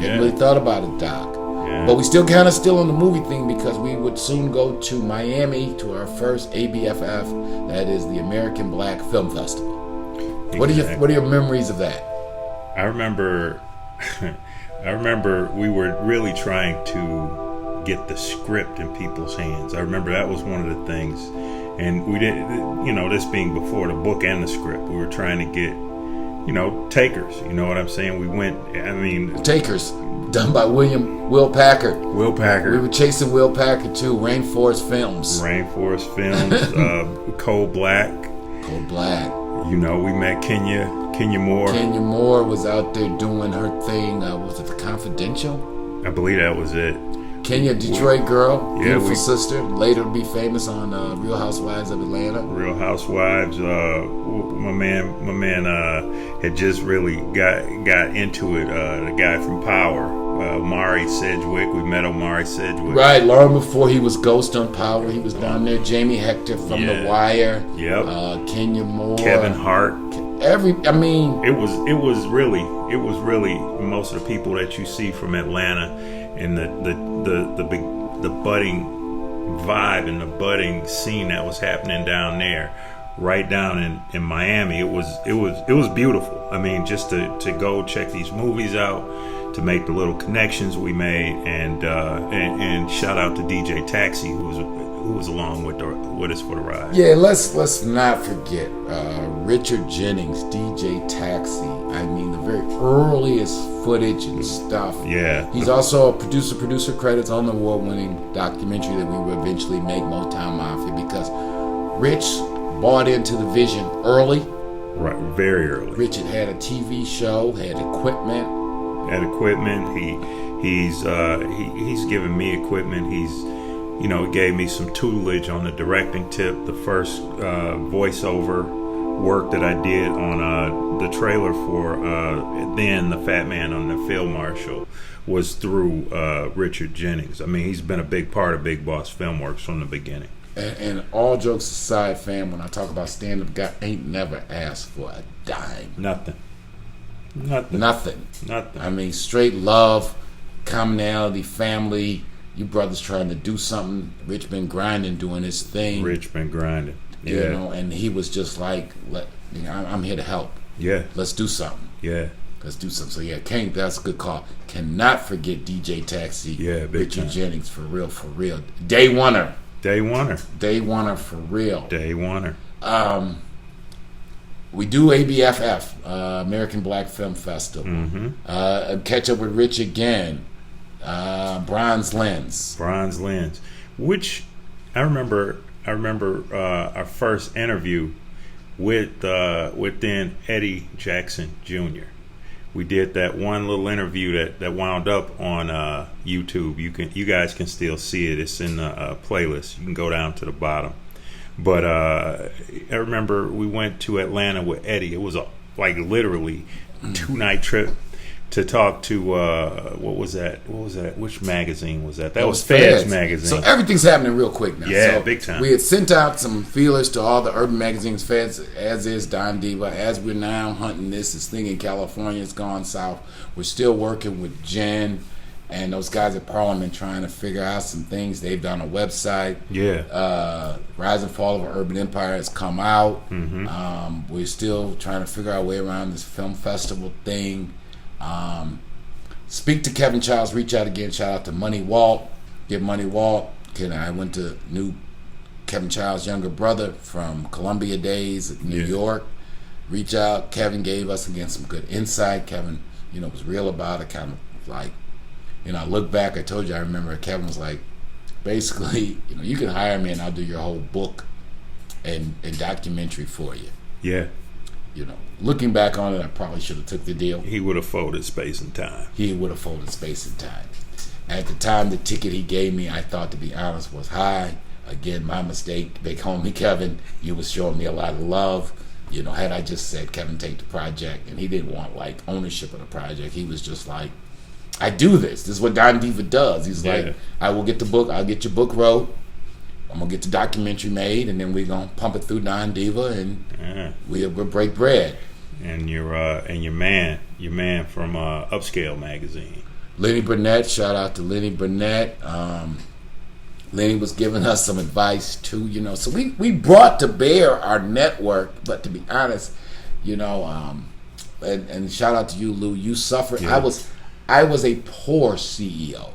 Hadn't really thought about a doc. Yeah. But we still kind of still on the movie thing, because we would soon go to Miami to our first ABFF, that is the American Black Film Festival. Exactly. What are your memories of that? I remember we were really trying to get the script in people's hands. I remember that was one of the things. And we didn't, this being before the book and the script, we were trying to get, takers. You know what I'm saying? We went, Takers, done by Will Packard. Will Packard. We were chasing Will Packard too, Rainforest Films. Cold Black. Cold Black. We met Kenya Moore. Kenya Moore was out there doing her thing. Was it The Confidential? I believe that was it. Kenya, Detroit girl, Yeah, beautiful sister. Later to be famous on Real Housewives of Atlanta. Real Housewives. My man had just really got into it. The guy from Power, Omari Sedgwick. We met Omari Sedgwick. Right, long before he was Ghost on Power, he was down there. Jamie Hector from The Wire. Yep. Kenya Moore. Kevin Hart. It was really most of the people that you see from Atlanta, and the budding vibe and the budding scene that was happening down there, right down in Miami. It was beautiful. I mean, just to go check these movies out, to make the little connections we made, and shout out to DJ Taxi who was along with us for the ride. Yeah, let's not forget Richard Jennings, DJ Taxi. I mean, the very earliest footage and stuff. Yeah. He's also a producer credits on the award-winning documentary that we would eventually make, Motown Mafia, because Rich bought into the vision early. Right, very early. Richard had a TV show, had equipment. He's given me equipment. He gave me some tutelage on the directing tip. The first voiceover work that I did on the trailer for then The Fat Man on the Field Marshal was through Richard Jennings. I mean, he's been a big part of Big Boss Filmworks from the beginning. And all jokes aside, fam, when I talk about stand-up guy, ain't never asked for a dime. Nothing. I mean, straight love, commonality, family. You brothers trying to do something. Rich been grinding, doing his thing. Yeah. You know, and he was just like, I'm here to help. Yeah. Let's do something. Yeah. Let's do something. So yeah, that's a good call. Cannot forget DJ Taxi. Yeah, big Richard time. Jennings, for real. Day oneer for real. Day oneer. We do ABFF, American Black Film Festival. Mm-hmm. Catch up with Rich again. Bronze Lens, which I remember our first interview with then Eddie Jackson Jr. We did that one little interview that wound up on YouTube. You guys can still see it. It's in the playlist. You can go down to the bottom. But I remember we went to Atlanta with Eddie. It was literally 2-night trip to talk to what was that? Which magazine was that? That was Feds magazine. So everything's happening real quick now. Yeah, so big time. We had sent out some feelers to all the urban magazines, Feds, as is Don Diva. As we're now hunting this thing in California, it's gone south. We're still working with Jen and those guys at Parliament trying to figure out some things. They've done a website. Yeah. Rise and Fall of an Urban Empire has come out. Mm-hmm. We're still trying to figure our way around this film festival thing. Speak to Kevin Childs, reach out again, shout out to Money Walt, give Money Walt. I went to knew Kevin Childs' younger brother from Columbia days at New York. Reach out. Kevin gave us again some good insight. Kevin, was real about it, kind of like, I look back, I told you, I remember Kevin was like, basically, you can hire me and I'll do your whole book and documentary for you. Yeah. Looking back on it, I probably should have took the deal. He would have folded space and time. At the time, the ticket he gave me, I thought, to be honest, was high. Again, my mistake. Big homie Kevin, you was showing me a lot of love. Had I just said, Kevin, take the project, and he didn't want ownership of the project. He was just like, I do this. This is what Don Diva does. He's like, I will get the book. I'll get your book wrote. I'm gonna get the documentary made, and then we're gonna pump it through Don Diva, and we'll break bread. And your man from Upscale magazine, Lenny Burnett. Shout out to Lenny Burnett. Lenny was giving us some advice too. So we brought to bear our network. But to be honest, and shout out to you, Lou. You suffered. Yeah. I was a poor CEO.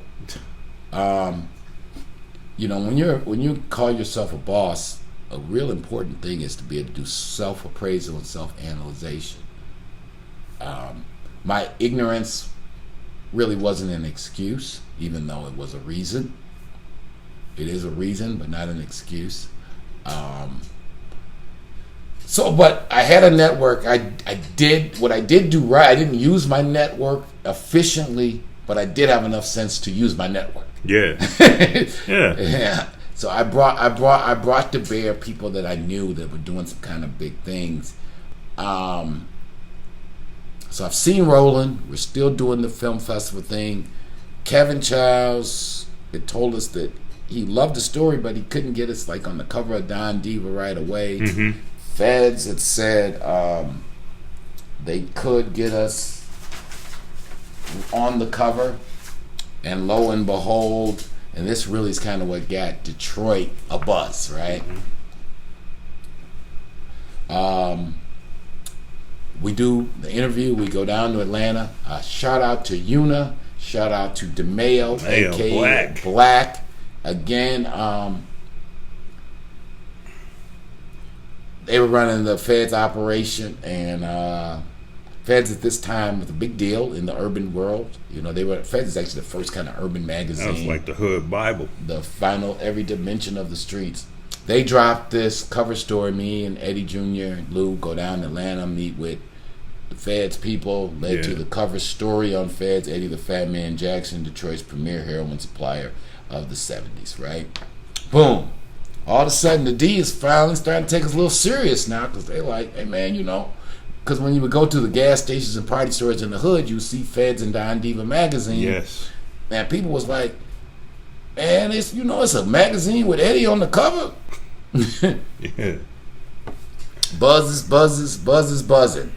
When you call yourself a boss, a real important thing is to be able to do self-appraisal and self-analyzation. My ignorance really wasn't an excuse, even though it was a reason. It is a reason, but not an excuse. But I had a network. I did what I did do right. I didn't use my network efficiently, but I did have enough sense to use my network. Yeah. Yeah. So I brought to bear people that I knew that were doing some kind of big things. So I've seen Roland. We're still doing the film festival thing. Kevin Childs had told us that he loved the story, but he couldn't get us like on the cover of Don Diva right away. Mm-hmm. Feds had said they could get us on the cover, and lo and behold, and this really is kind of what got Detroit a buzz, right? Mm-hmm. We do the interview. We go down to Atlanta. Shout out to Una. Shout out to DeMayo, aka Black. Again, they were running the Feds operation, and Feds at this time was a big deal in the urban world. You know, Feds is actually the first kind of urban magazine. That was like the Hood Bible. The final, every dimension of the streets. They dropped this cover story. Me and Eddie Jr. and Lou go down to Atlanta, meet with the Feds people, led to the cover story on Feds. Eddie the Fat Man Jackson, Detroit's premier heroin supplier of the 70s, right? Boom. All of a sudden, the D is finally starting to take us a little serious now, because they're like, hey man, you know, because when you would go to the gas stations and party stores in the hood, you see Feds and Don Diva magazine. Yes. And people was like, man, it's, you know, it's a magazine with Eddie on the cover. Yeah. Buzzes buzzing.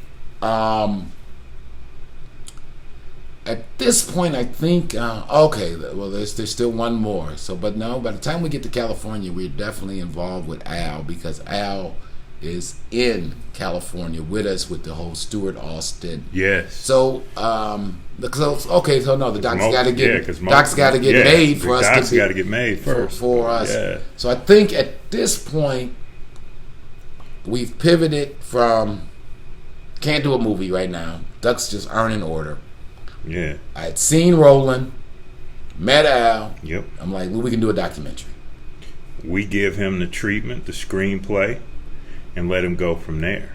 At this point, I think okay. Well, there's still one more. So, but no. By the time we get to California, we're definitely involved with Al, because Al is in California with us with the whole Stuart Austin. Yes. So, okay. So no, the doc's got to get made for us. Doc's got to get made first for us. Yeah. So I think at this point, we've pivoted from can't do a movie right now. Ducks just earning order. Yeah. I had seen Roland, met Al. Yep. I'm like, well, we can do a documentary. We give him the treatment, the screenplay, and let him go from there.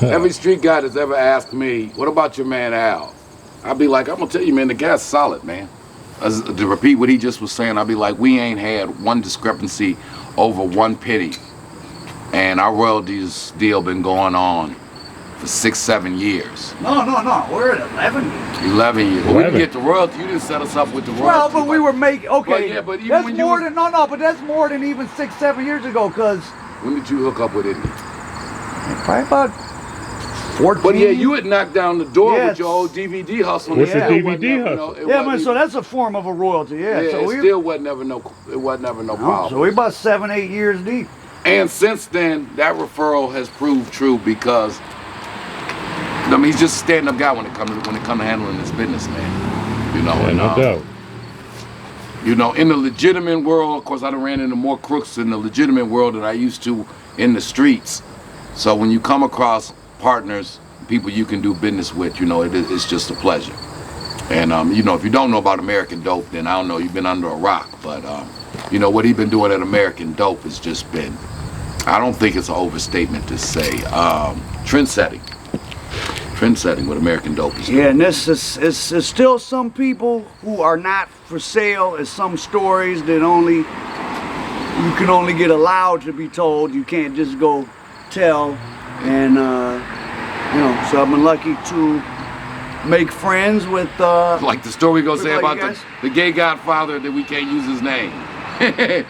Every street guy that's ever asked me, what about your man Al? I'd be like, I'm going to tell you, man, the guy's solid, man. To repeat what he just was saying, I'd be like, we ain't had one discrepancy over one penny. And our royalties deal been going on for 6-7 years. No. We're at 11 years. 11 years. Well, we didn't get the royalty. You didn't set us up with the royalty. Well, but we were making, okay. But even that's when more than, but that's more than even 6-7 years ago, because. When did you hook up with it? Probably about 14. But yeah, you had knocked down the door with your old DVD hustle. What's the DVD hustle? Yeah, man, so that's a form of a royalty, yeah. Yeah, So it still wasn't never no problem. So we're about 7-8 years deep. And since then, that referral has proved true, because I mean, he's just a stand-up guy when it comes to handling this business, man. You know, yeah, no doubt. You know, in the legitimate world, of course, I done ran into more crooks in the legitimate world than I used to in the streets. So when you come across partners, people you can do business with, you know, it's just a pleasure. And you know, if you don't know about American Dope, then I don't know, you've been under a rock. But you know, what he's been doing at American Dope has just been, I don't think it's an overstatement to say, trend-setting what American Dope is doing. Yeah, and this is still some people who are not for sale. It's some stories that you can only get allowed to be told. You can't just go tell. And you know, so I've been lucky to make friends with like the story gonna say about the gay godfather that we can't use his name.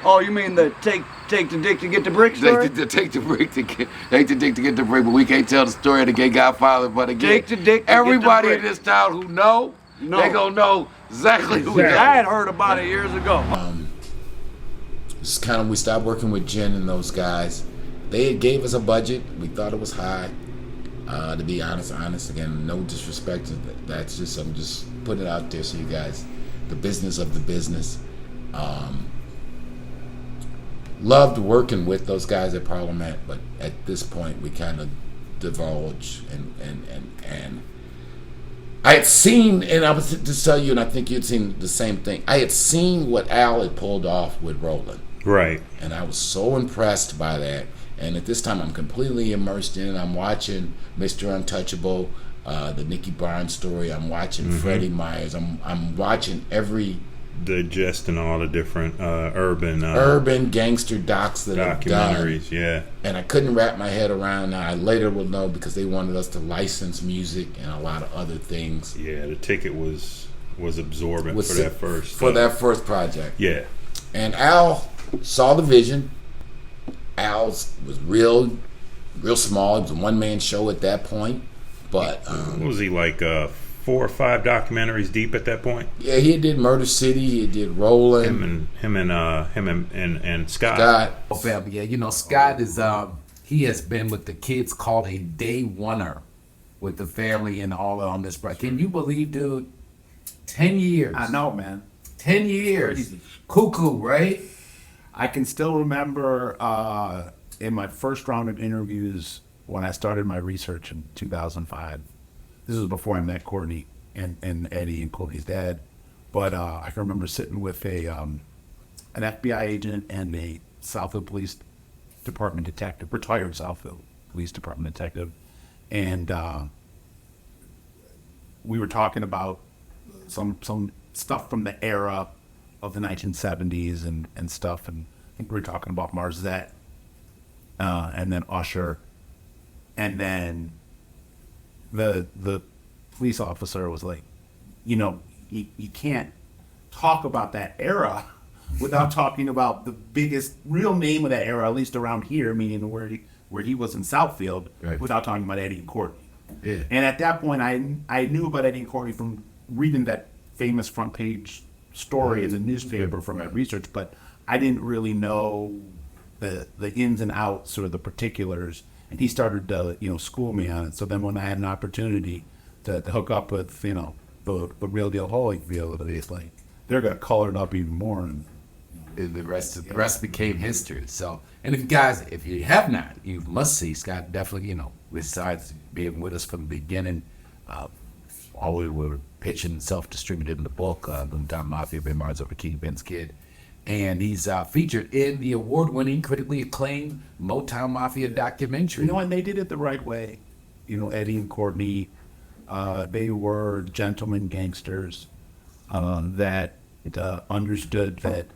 Oh, you mean the take the dick to get the brick story? Take the dick to get the brick, but we can't tell the story of the gay godfather. But again, take the dick to everybody get the in this town who know, they gonna know exactly who. I had heard about it years ago. It's kind of, we stopped working with Jen and those guys. They gave us a budget. We thought it was high. To be honest, again, no disrespect. That's just, I'm just putting it out there so you guys, the business of the business. Loved working with those guys at Parliament, but at this point we kind of divulge and I had seen, and I was to tell you, and I think you'd seen the same thing. I had seen what Al had pulled off with Roland, right? And I was so impressed by that. And at this time, I'm completely immersed in it. I'm watching Mr. Untouchable. the Nicky Barnes story. I'm watching Freddie Myers. I'm watching digesting all the different urban gangster docs that documentaries, yeah. And I couldn't wrap my head around. Now I later will know because they wanted us to license music and a lot of other things. Yeah, the ticket was absorbent for that first project. Yeah. And Al saw the vision. Al was real small. It was a one-man show at that point. But what was he like? 4 or 5 documentaries deep at that point. Yeah, he did Murder City. He did Roland. Him and Scott. Yeah, you know, Scott is he has been what the kids call a day oneer with the family and all on this. Can you believe, dude? 10 years. I know, man. 10 years. Cuckoo, right? I can still remember in my first round of interviews when I started my research in 2005. This was before I met Courtney and Eddie and Courtney's dad. But I can remember sitting with an FBI agent and a Southfield Police Department detective, retired Southfield Police Department detective. And we were talking about some stuff from the era of the 1970s and stuff. And I think we were talking about Marzette and then Usher. And then the police officer was like, you know, you can't talk about that era without talking about the biggest real name of that era, at least around here, meaning where he was in Southfield, right, without talking about Eddie and Courtney. Yeah. And at that point, I knew about Eddie and Courtney from reading that famous front page story in the newspaper from my research, but I didn't really know the ins and outs or the particulars. And he started to, school me on it. So then when I had an opportunity to hook up with, the real deal Holyfield, it's like they're gonna color it up even more, and the rest became history. So, and if you have not, you must see Scott. Definitely, besides being with us from the beginning, all we were pitching, self-distributed in the book, Motown Mafia, Ben Mars over King Ben's Kid. And he's featured in the award-winning, critically acclaimed Motown Mafia documentary. And they did it the right way. Eddie and Courtney, they were gentlemen gangsters that understood that,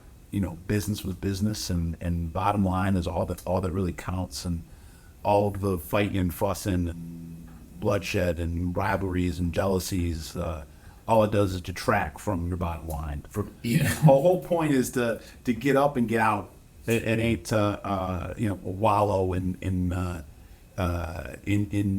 business was business, and bottom line is all that really counts, and all of the fighting and fussing and bloodshed and rivalries and jealousies, all it does is detract from your bottom line. The whole point is to get up and get out. It ain't wallow in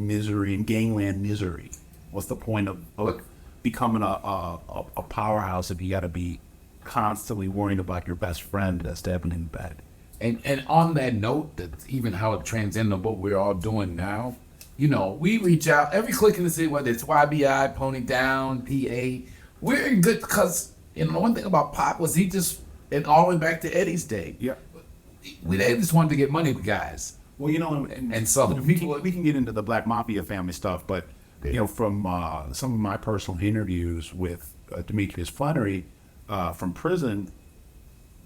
misery, in gangland misery. What's the point of becoming a powerhouse if you got to be constantly worrying about your best friend stabbing in the back? And on that note, that's even how it transcends what we're all doing now. We reach out every click in the city, whether it's YBI, Pony Down, PA. We're in good because, the one thing about Pop was he just, and all the way back to Eddie's day. Yeah. They just wanted to get money with guys. Well, and so we can get into the Black Mafia family stuff, but, from some of my personal interviews with Demetrius Flannery from prison,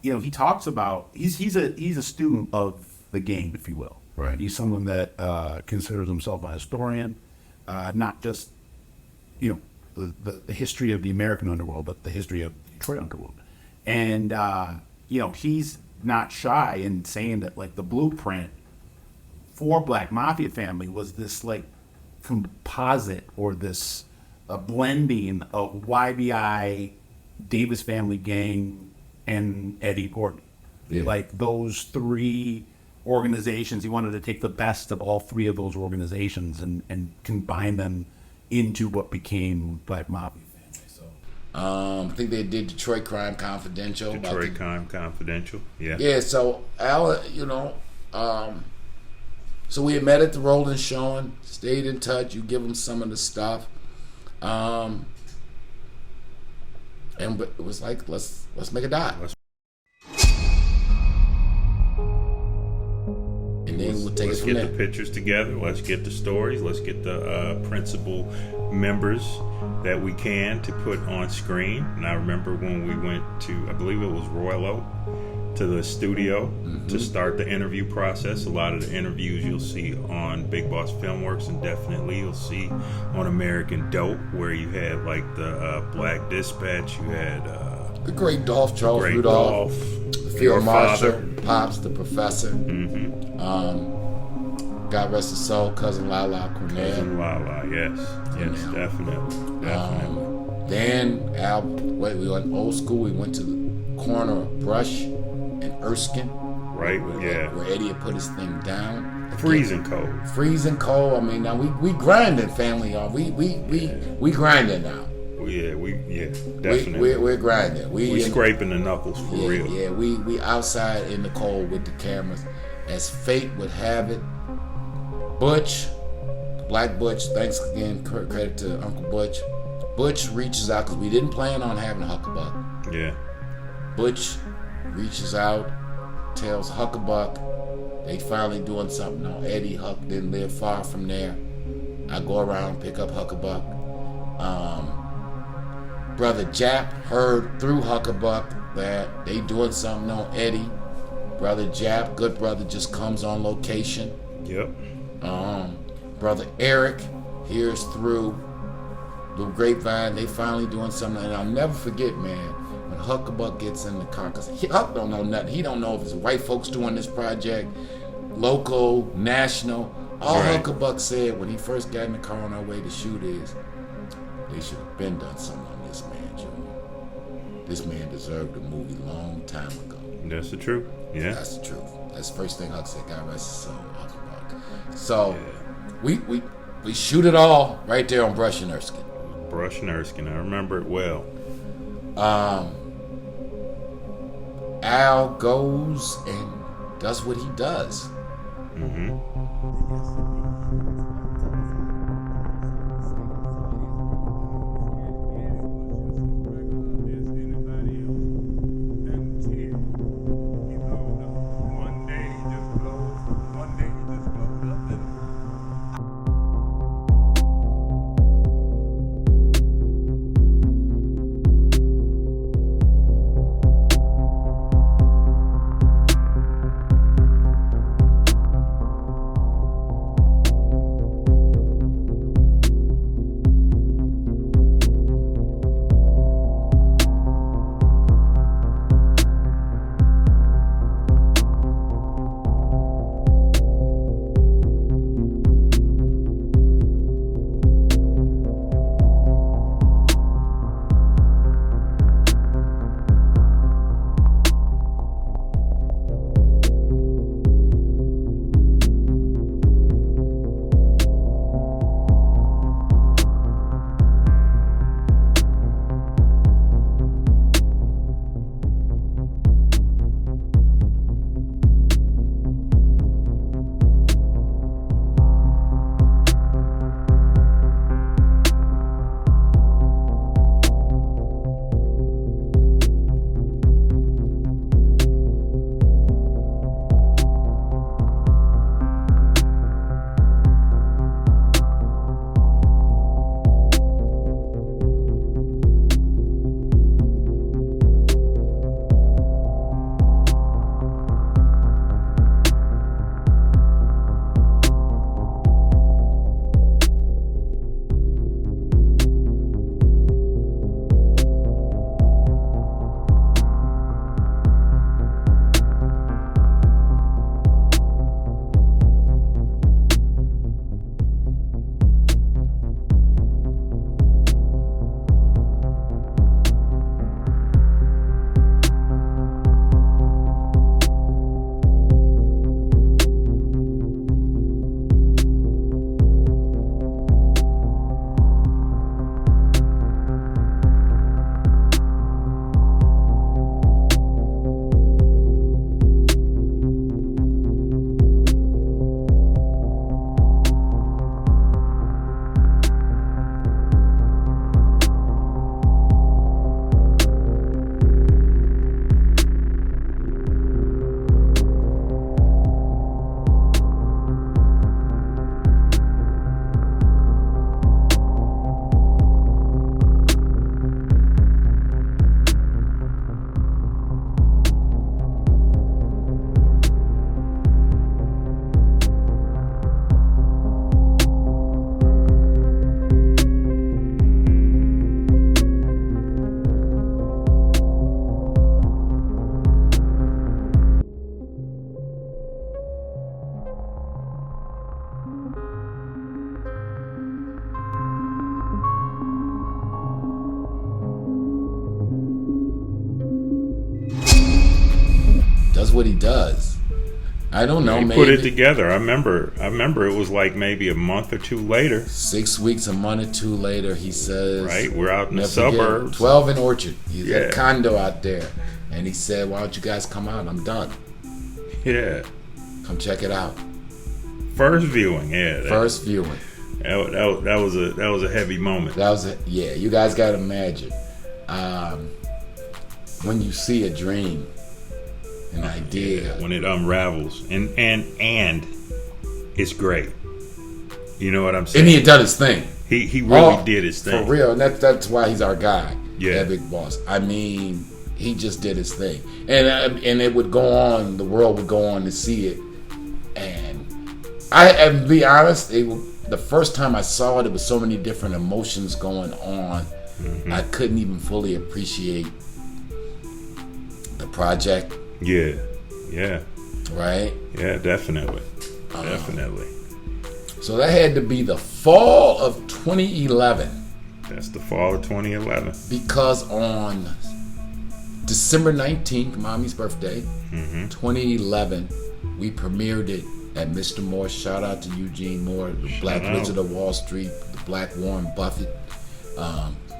he talks about, he's a student of the game, if you will. Right. He's someone that considers himself a historian, not just, the history of the American underworld, but the history of the Detroit underworld. And, he's not shy in saying that, like, the blueprint for Black Mafia family was this, like, composite or this blending of YBI, Davis Family Gang, and Eddie Courtney. Yeah. Like, those three organizations, he wanted to take the best of all three of those organizations and combine them into what became Black Mafia family. So I think they did Detroit Crime Confidential. Crime Confidential, yeah. Yeah, so Al, so we had met at the Rolling Showing, stayed in touch. You give him some of the stuff, and it was like let's make a doc. Let's get the pictures together. Let's get the stories. Let's get the principal members that we can to put on screen. And I remember when we went to, I believe it was Royal Oak, to the studio to start the interview process. A lot of the interviews you'll see on Big Boss Filmworks, and definitely you'll see on American Dope, where you had like the Black Dispatch, you had the great Dolph, Charles great Rudolph, the Field Marshal, Pops, the Professor. God rest his soul, Cousin Lala Cornell. Cousin Lala, yes, definitely. Then we went old school. We went to the corner of Brush and Erskine. Right, where Eddie had put his thing down. Freezing cold. Freezing cold. I mean, now we grinding, family, y'all. We grinding now. Definitely. We're grinding. We scraping the knuckles for real. Yeah, we outside in the cold with the cameras. As fate would have it, Butch, Black Butch, thanks again, credit to Uncle Butch. Butch reaches out, because we didn't plan on having Huckabuck. Yeah. Butch reaches out, tells Huckabuck they finally doing something. No, Eddie Huck didn't live far from there. I go around, pick up Huckabuck. Brother Jap heard through Huckabuck that they doing something on Eddie. Brother Jap, good brother, just comes on location. Yep. Brother Eric hears through the grapevine they finally doing something. And I'll never forget, man, when Huckabuck gets in the car, because Huck don't know nothing. He don't know if it's white folks doing this project, local, national. All Huckabuck said when he first got in the car on our way to shoot is, they should have been done something on this man, Junior. This man deserved a movie long time ago. That's the truth. Yeah. That's the truth. That's the first thing Huck said. God rest his soul, Huckabuck. So we shoot it all right there on Brush and Erskine. Brush and Erskine. I remember it well. Al goes and does what he does. That's what he does. I don't know. He maybe put it together. I remember it was like maybe a month or two later. 6 weeks, a month or two later, he says, right, we're out in the never forget, suburbs. 12 in Orchard. He's at a condo out there. And he said, why don't you guys come out? I'm done. Yeah. Come check it out. First viewing, yeah. First viewing. That was a heavy moment. Yeah, you guys got to imagine. When you see a dream, an idea. When it unravels. And it's great. You know what I'm saying? And he had done his thing. He really did his thing. For real. And that's why he's our guy. Yeah. That Big Boss. I mean, he just did his thing. And it would go on, the world would go on to see it. And to be honest, the first time I saw it, there was so many different emotions going on. Mm-hmm. I couldn't even fully appreciate the project. Yeah. Right? Yeah, definitely. Definitely. So that had to be the fall of 2011. That's the fall of 2011. Because on December 19th, Mommy's birthday, 2011, we premiered it at Mr. Moore. Shout out to Eugene Moore, the Black Wizard of Wall Street, the Black Warren Buffett,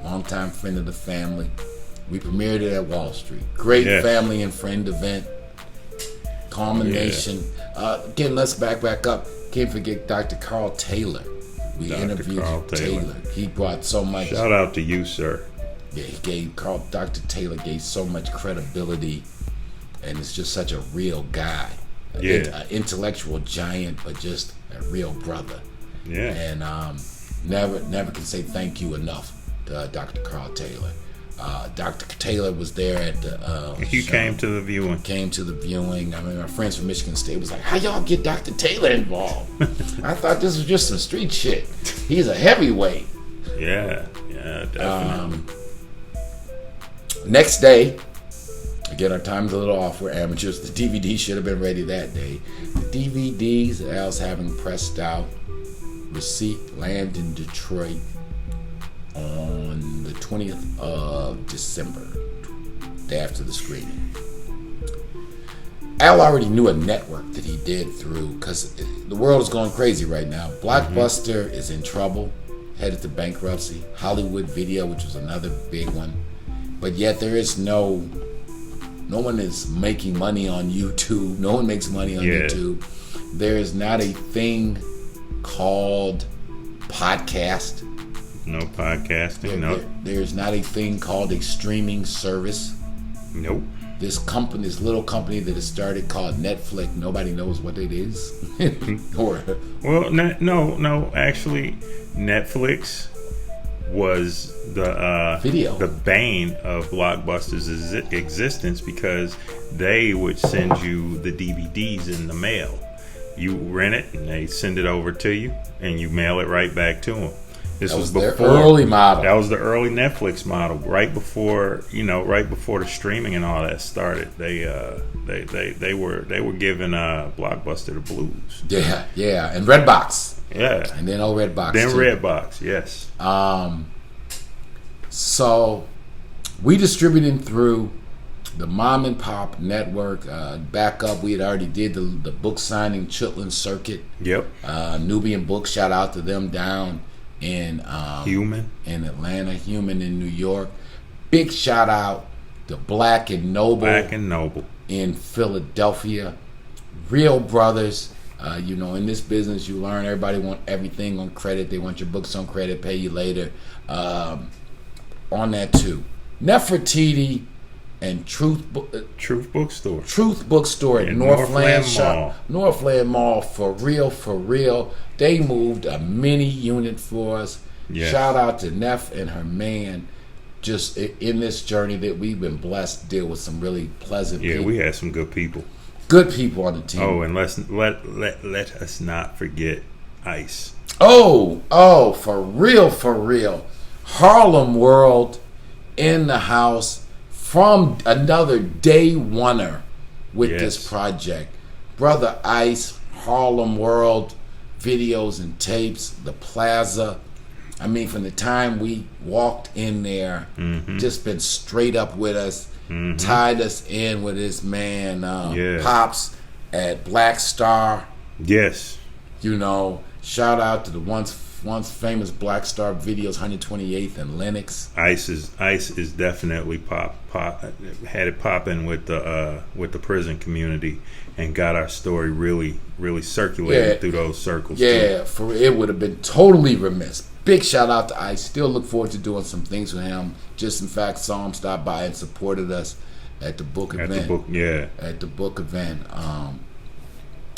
longtime friend of the family. We premiered it at Wall Street. Great family and friend event. Culmination. Again, let's back up. Can't forget Dr. Carl Taylor. We interviewed Taylor. He brought so much. Shout out to you, sir. Yeah, Dr. Taylor gave so much credibility, and it's just such a real guy. An intellectual giant, but just a real brother. Yeah. And never can say thank you enough to Dr. Carl Taylor. Dr. Taylor was there at the he show. Came to the viewing. I mean, my friends from Michigan State was like, how y'all get Dr. Taylor involved? I thought this was just some street shit. He's a heavyweight. Yeah, definitely. Next day, again, our time's a little off. We're amateurs. The DVD should have been ready that day. The DVDs, Al's having pressed out. Receipt land in Detroit on the 20th of December, day after the screening. Al already knew a network that he did through, because the world is going crazy right now. Blockbuster is in trouble, headed to bankruptcy. Hollywood Video, which was another big one. But yet there is no one is making money on YouTube. No one makes money on YouTube. There is not a thing called podcast. No podcasting. There's not a thing called a streaming service. Nope. This little company that has started called Netflix, nobody knows what it is. No. Actually, Netflix was the bane of Blockbuster's existence, because they would send you the DVDs in the mail. You rent it, and they send it over to you, and you mail it right back to them. This was before their early model. That was the early Netflix model, right before the streaming and all that started. They were giving Blockbuster the blues. Yeah, and Redbox. Yeah, and then Redbox. Then Redbox, yes. So we distributed through the mom and pop network. Back up, we had already did the book signing Chitlin circuit. Yep. Nubian Books, shout out to them down in Human in Atlanta, Human in New York. Big shout out to Black and Noble in Philadelphia. Real brothers. In this business you learn everybody want everything on credit. They want your books on credit, pay you later. On that too. Nefertiti and Truth Bookstore. Truth Bookstore at Northland Mall. For real. They moved a mini unit for us. Yes. Shout out to Neff and her man. Just in this journey that we've been blessed to deal with some really pleasant people. Yeah, we had some good people. Good people on the team. Oh, and let us not forget Ice. Oh, for real. Harlem World in the house from another day oneer with this project. Brother Ice, Harlem World, videos and tapes, the plaza. I mean, from the time we walked in there, just been straight up with us. tied us in with his man Pops at Black Star. Yes. You know, shout out to the once famous Black Star videos, 128th and Lenox. Ice is definitely had it popping with the prison community and got our story really circulated through those circles. Yeah, too. It would have been totally remiss. Big shout out to Ice. Still look forward to doing some things with him. Just in fact saw him stop by and supported us at the book event. At the book event.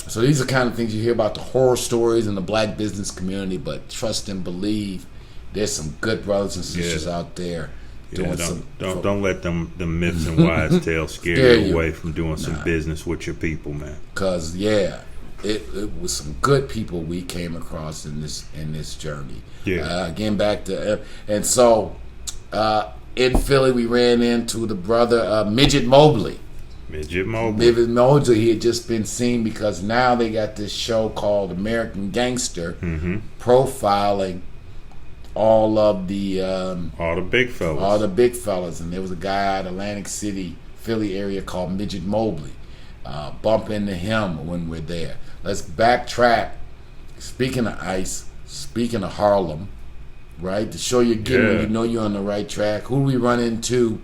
So these are kind of things you hear about, the horror stories in the black business community, but trust and believe there's some good brothers and sisters out there doing don't let them myths and wise tales scare you away from doing some business with your people, man. Cause it was some good people we came across in this journey. Getting back to and so in Philly we ran into the brother Midget Mobley. Midget Mobley, he had just been seen because now they got this show called American Gangster, profiling all the big fellas. And there was a guy out of Atlantic City, Philly area called Midget Mobley. Bump into him when we're there. Let's backtrack. Speaking of Ice, speaking of Harlem, right? To show you again when you know you're on the right track. Who do we run into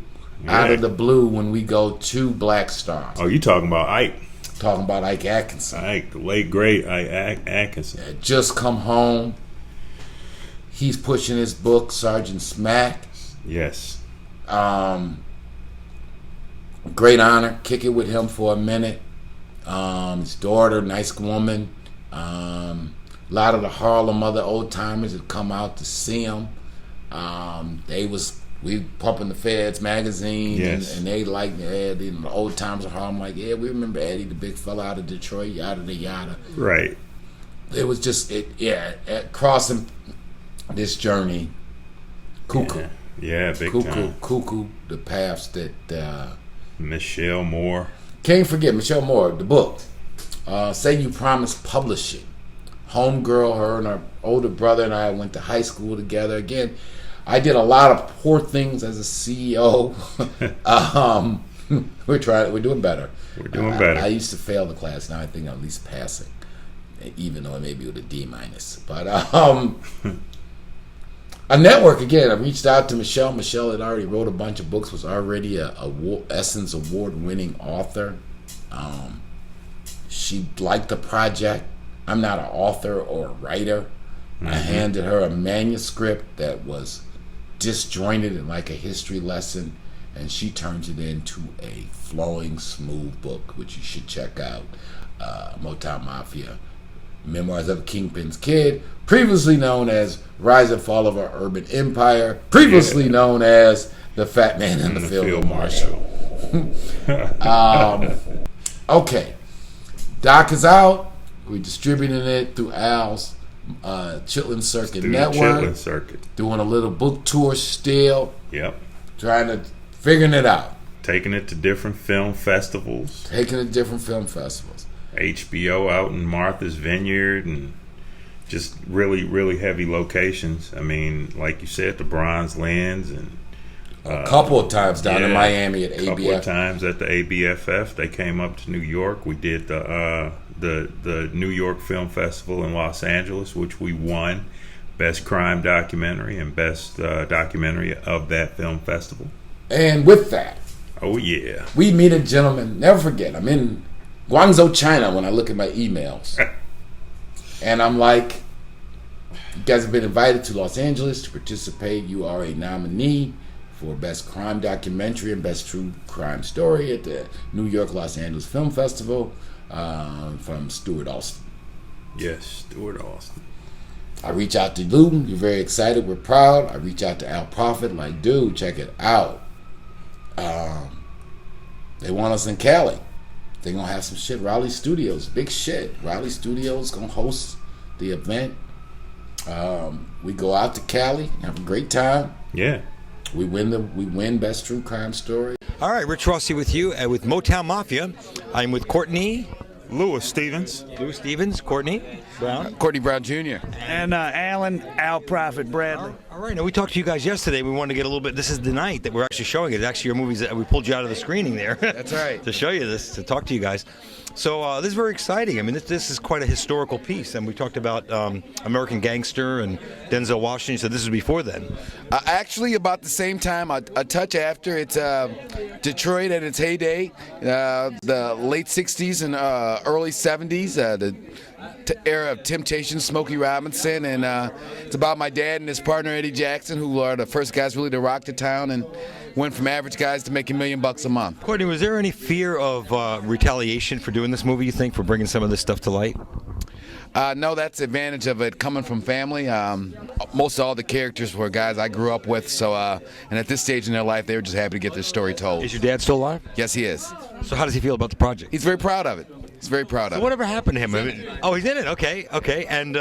out of the blue when we go to Black Stars? Oh, you talking about Ike? Talking about Ike Atkinson. Ike, the late great Ike Atkinson. Had just come home. He's pushing his book, Sergeant Smack. Yes. Great honor. Kick it with him for a minute. His daughter, nice woman. A lot of the Harlem other old timers had come out to see him. We pumping the Feds magazine, and they like the old timers of Harlem. Like, we remember Eddie, the big fella out of Detroit, yada yada. Right. It was just crossing this journey. Cuckoo. Big time. Cuckoo. The paths that Michelle Moore. Can't forget Michelle Moore, the book. Say You Promise Publishing. Homegirl, her and her older brother and I went to high school together. Again, I did a lot of poor things as a CEO. We're doing better. We're doing better. I used to fail the class. Now I think I'm at least passing, even though maybe with a D-. But a network, again, I reached out to Michelle. Michelle had already wrote a bunch of books, was already a Essence Award-winning author. She liked the project. I'm not an author or a writer. I handed her a manuscript that was disjointed and like a history lesson, and she turns it into a flowing, smooth book, which you should check out. Motown Mafia, Memoirs of a Kingpin's Kid, previously known as Rise and Fall of Our Urban Empire, previously known as The Fat Man and the Field Marshal. Okay, Doc is out. We're distributing it through Al's Chitlin Circuit Network. Chitlin Circuit. Doing a little book tour still. Yep. Figuring it out. Taking it to different film festivals. HBO out in Martha's Vineyard and just really, really heavy locations. I mean, like you said, the Bronze Lens and a couple of times down in Miami at ABF. A couple of times at the ABFF. They came up to New York. We did the New York Film Festival in Los Angeles, which we won Best Crime Documentary and Best Documentary of that film festival. And with that, we meet a gentleman. Never forget, I'm in Guangzhou, China when I look at my emails. And I'm like, you guys have been invited to Los Angeles to participate. You are a nominee for Best Crime Documentary and Best True Crime Story at the New York Los Angeles Film Festival from Stuart Austin. Yes, Stuart Austin. I reach out to Lou. You're very excited. We're proud. I reach out to Al Prophet. Like, dude, check it out. They want us in Cali. They're going to have some shit. Raleigh Studios. Big shit. Raleigh Studios going to host the event. We go out to Cali. Have a great time. Yeah. We win Best True Crime Story. All right, Rich Rossi with you with Motown Mafia. I'm with Courtney Louis Stevens. Louis Stevens, Courtney Brown. Courtney Brown Jr. And Alan Al Prophet Bradley. All right, now we talked to you guys yesterday. We wanted to get a little bit. This is the night that we're actually showing it. It's actually your movies that we pulled you out of the screening there. That's right. To show you this, to talk to you guys. So this is very exciting. I mean, this is quite a historical piece. And we talked about American Gangster and Denzel Washington. So this is before then. Actually, about the same time, a touch after. It's Detroit at its heyday, the late 60s and early 70s, the era of Temptation, Smokey Robinson, and it's about my dad and his partner Eddie Jackson, who are the first guys really to rock the town and went from average guys to making $1 million a month. Courtney, was there any fear of retaliation for doing this movie, you think, for bringing some of this stuff to light? No, that's the advantage of it coming from family. Most all the characters were guys I grew up with, so and at this stage in their life, they were just happy to get their story told. Is your dad still alive? Yes, he is. So how does he feel about the project? He's very proud of it. He's very proud of it. Whatever happened to him? I mean, oh, he's in it. Okay. And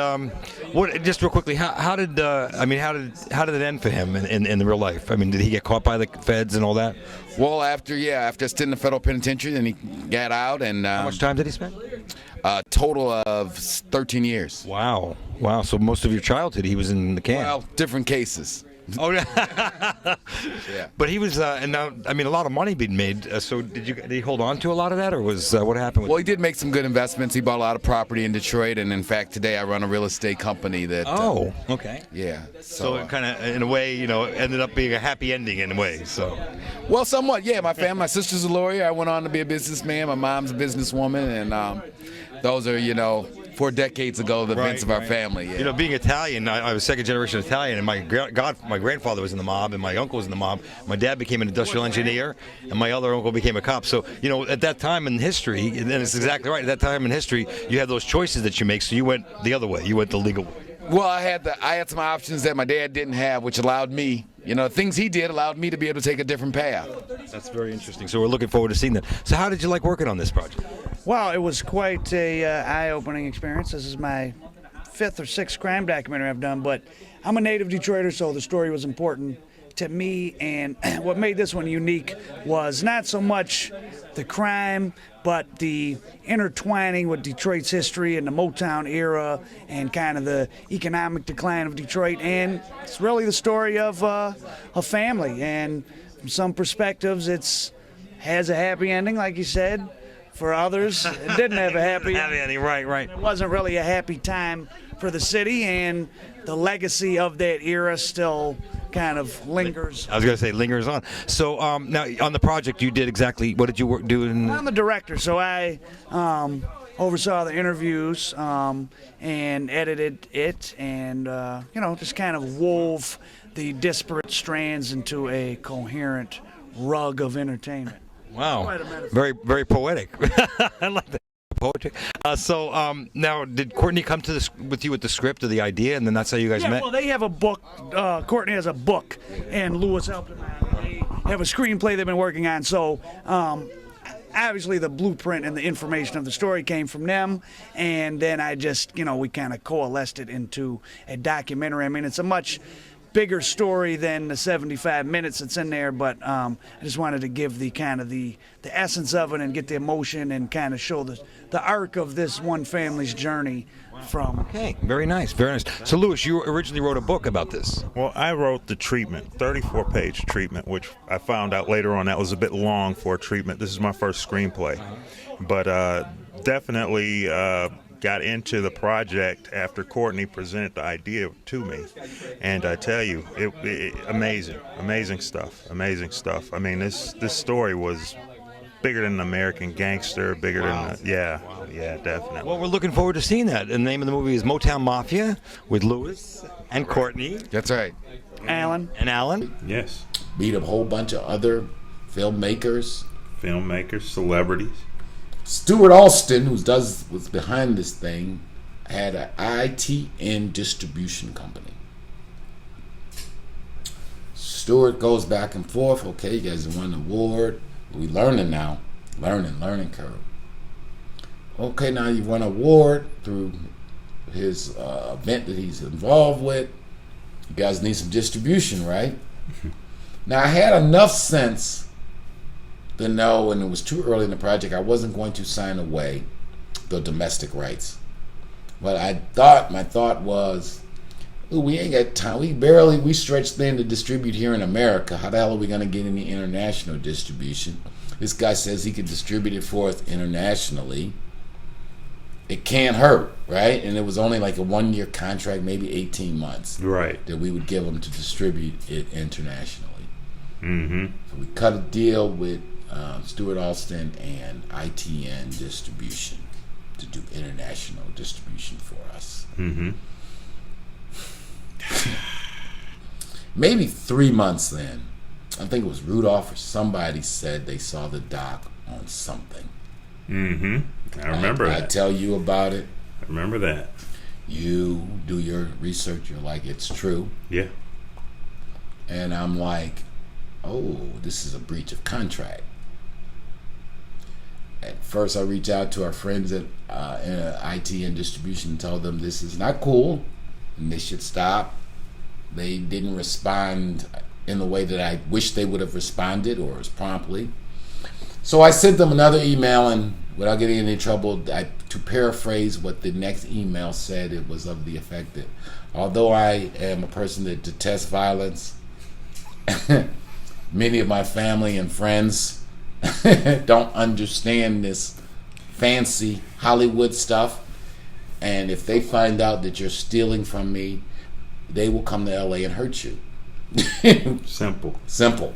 what? Just real quickly, how did it end for him in the real life? I mean, did he get caught by the feds and all that? Well, after a stint in the federal penitentiary, then he got out. And how much time did he spend? Total of 13 years. Wow. So most of your childhood, he was in the camp. Well, different cases. Oh, yeah. Yeah. But he was, and now, I mean, a lot of money being made. So did he hold on to a lot of that, or was what happened with Well, he did make some good investments. He bought a lot of property in Detroit, and in fact, today I run a real estate company that. Oh, okay. Yeah. So it kind of, in a way, ended up being a happy ending in a way. So. Well, somewhat, yeah. My family, my sister's a lawyer. I went on to be a businessman. My mom's a businesswoman, and those are, 4 decades ago, the events of our family. Yeah. Being Italian, I was second generation Italian, and my grandfather was in the mob, and my uncle was in the mob. My dad became an industrial engineer, and my other uncle became a cop. So, at that time in history, and it's exactly right, at that time in history, you had those choices that you make, so you went the other way. You went the legal way. Well, I had some options that my dad didn't have, which allowed me, things he did allowed me to be able to take a different path. That's very interesting. So we're looking forward to seeing that. So how did you like working on this project? Well, it was quite a eye-opening experience. This is my 5th or 6th crime documentary I've done, but I'm a native Detroiter, so the story was important to me, and what made this one unique was not so much the crime, but the intertwining with Detroit's history and the Motown era and kind of the economic decline of Detroit, and it's really the story of a family, and from some perspectives has a happy ending, like you said. For others, it didn't have a happy ending. Right. It wasn't really a happy time for the city, and the legacy of that era still kind of lingers. I was going to say lingers on. So now on the project, you did exactly what did you do? I'm the director, so I oversaw the interviews and edited it, and just kind of wove the disparate strands into a coherent rug of entertainment. Wow, very, very poetic. I like that poetry. So now, did Courtney come to this with you with the script or the idea, and then that's how you guys met? Well, they have a book. Courtney has a book, and Louis helped him out. They have a screenplay they've been working on. So obviously, the blueprint and the information of the story came from them, and then I just, we kind of coalesced it into a documentary. I mean, it's a much bigger story than the 75 minutes that's in there, but I just wanted to give the kind of the essence of it and get the emotion and kind of show the arc of this one family's journey from. Okay, very nice. So Louis, you originally wrote a book about this. Well, I wrote the treatment, 34-page treatment, which I found out later on that was a bit long for a treatment. This is my first screenplay, but definitely got into the project after Courtney presented the idea to me, and I tell you, it amazing stuff. I mean, this story was bigger than American Gangster, bigger than definitely. Well, we're looking forward to seeing that. And the name of the movie is Motown Mafia with Louis and Courtney. That's right. Alan. Yes. Meet a whole bunch of other filmmakers, celebrities. Stuart Alston, who was behind this thing, had an ITN distribution company. Stuart goes back and forth. Okay, you guys won an award. We learning now. Learning curve. Okay, now you've won an award through his event that he's involved with. You guys need some distribution, right? Now, I had enough sense to know, and it was too early in the project, I wasn't going to sign away the domestic rights. But my thought was, ooh, we ain't got time. We stretched thin to distribute here in America. How the hell are we going to get any international distribution? This guy says he could distribute it for us internationally. It can't hurt, right? And it was only like a 1-year contract, maybe 18 months, right, that we would give him to distribute it internationally. Mm-hmm. So we cut a deal with Stuart Alston and ITN Distribution to do international distribution for us. Mm-hmm. Maybe 3 months then, I think it was Rudolph or somebody said they saw the doc on something. Mm-hmm. I remember that. I tell you about it. I remember that. You do your research. You're like, it's true. Yeah. And I'm like, oh, this is a breach of contract. At first, I reach out to our friends at IT and distribution and tell them this is not cool and they should stop. They didn't respond in the way that I wish they would have responded or as promptly. So I sent them another email, and without getting in any trouble, to paraphrase what the next email said, it was of the effect that although I am a person that detests violence, many of my family and friends don't understand this fancy Hollywood stuff, and if they find out that you're stealing from me, they will come to LA and hurt you. Simple.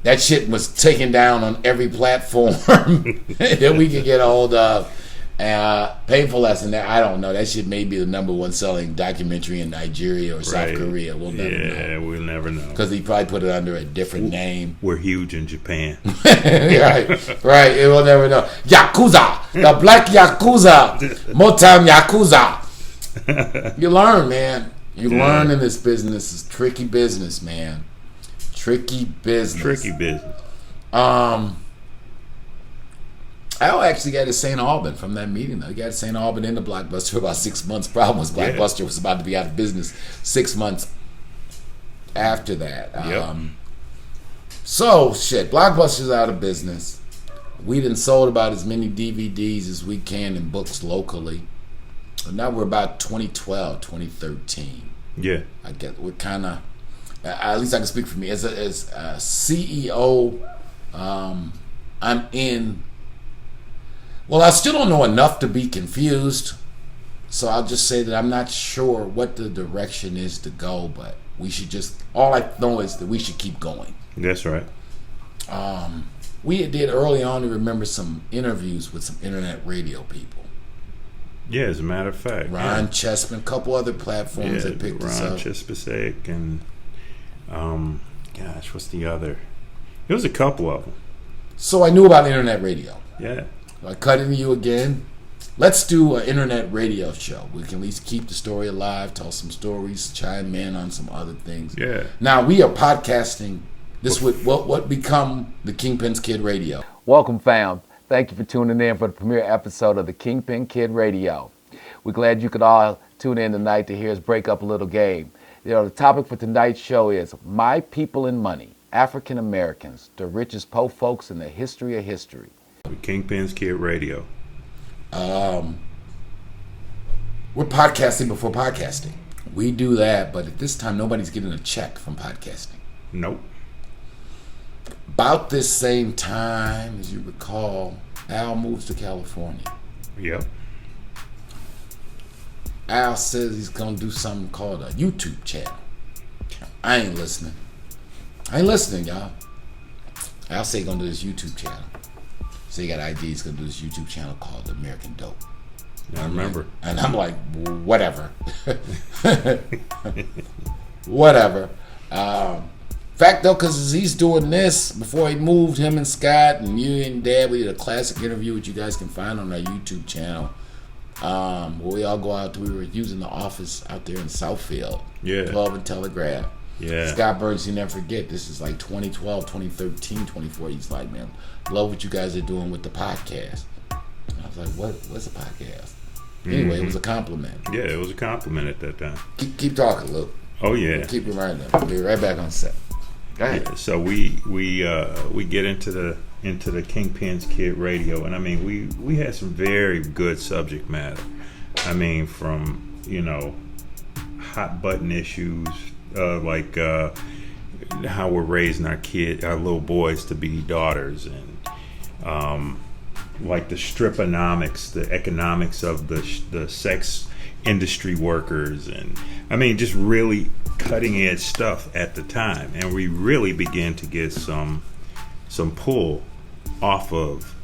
That shit was taken down on every platform that we could get a hold of. Painful lesson there. I don't know. That shit may be the #1 selling documentary in Nigeria or South Korea. We'll never know. Yeah, we'll never know. Because he probably put it under a different name. We're huge in Japan. Right. It will never know. Yakuza. The black Yakuza. Motown Yakuza. You learn, man. You learn in this business. It's tricky business, man. Tricky business. Al actually got to St. Albans from that meeting, though. He got to St. Albans in the Blockbuster for about 6 months. Problem was Blockbuster was about to be out of business 6 months after that. So, shit, Blockbuster's out of business. We done sold about as many DVDs as we can and books locally. But now we're about 2012, 2013. Yeah. I guess we're kind of, at least I can speak for me. As a CEO, I'm in. Well, I still don't know enough to be confused, so I'll just say that I'm not sure what the direction is to go, but we should just, all I know is that we should keep going. That's right. We did early on, to remember, some interviews with some internet radio people. Yeah, as a matter of fact. Ron Chespin, a couple other platforms that picked us up. Ron Chespin and, gosh, what's the other? There was a couple of them. So I knew about internet radio. Yeah. I cut into you again. Let's do an internet radio show. We can at least keep the story alive, tell some stories, chime in on some other things. Yeah. Now, we are podcasting. This would what become the Kingpin's Kid Radio. Welcome, fam. Thank you for tuning in for the premiere episode of the Kingpin Kid Radio. We're glad you could all tune in tonight to hear us break up a little game. The topic for tonight's show is My People and Money, African Americans, the richest po' folks in the history of history. The Kingpin's Kid Radio. We're podcasting before podcasting. We do that, but at this time, nobody's getting a check from podcasting. Nope. About this same time, as you recall, Al moves to California. Yep. Al says he's going to do something called a YouTube channel. I ain't listening. Y'all. Al say he's going to do this YouTube channel. So he got ideas. He's going to do this YouTube channel called American Dope. I remember. And I'm like, whatever. Whatever. Fact though, because he's doing this, before he moved, him and Scott and you and Dad, we did a classic interview which you guys can find on our YouTube channel. Where we all go out. We were using the office out there in Southfield. Yeah. 12 and Telegraph. Yeah. Scott Burns, you never forget, this is like 2012, 2013, 2014. He's like, man, love what you guys are doing with the podcast. And I was like, what's a podcast? Anyway, it was a compliment. Yeah, it was a compliment at that time. Keep talking, Luke. Oh yeah. Keep reminding them. We'll be right back on set. Go ahead. Yeah, so we get into the into the Kingpin's Kid Radio, and I mean, we had some very good subject matter. I mean, from, you know, hot button issues, like how we're raising our little boys to be daughters, and like the striponomics, the economics of the sex industry workers, and I mean, just really cutting edge stuff at the time. And we really began to get some pull off of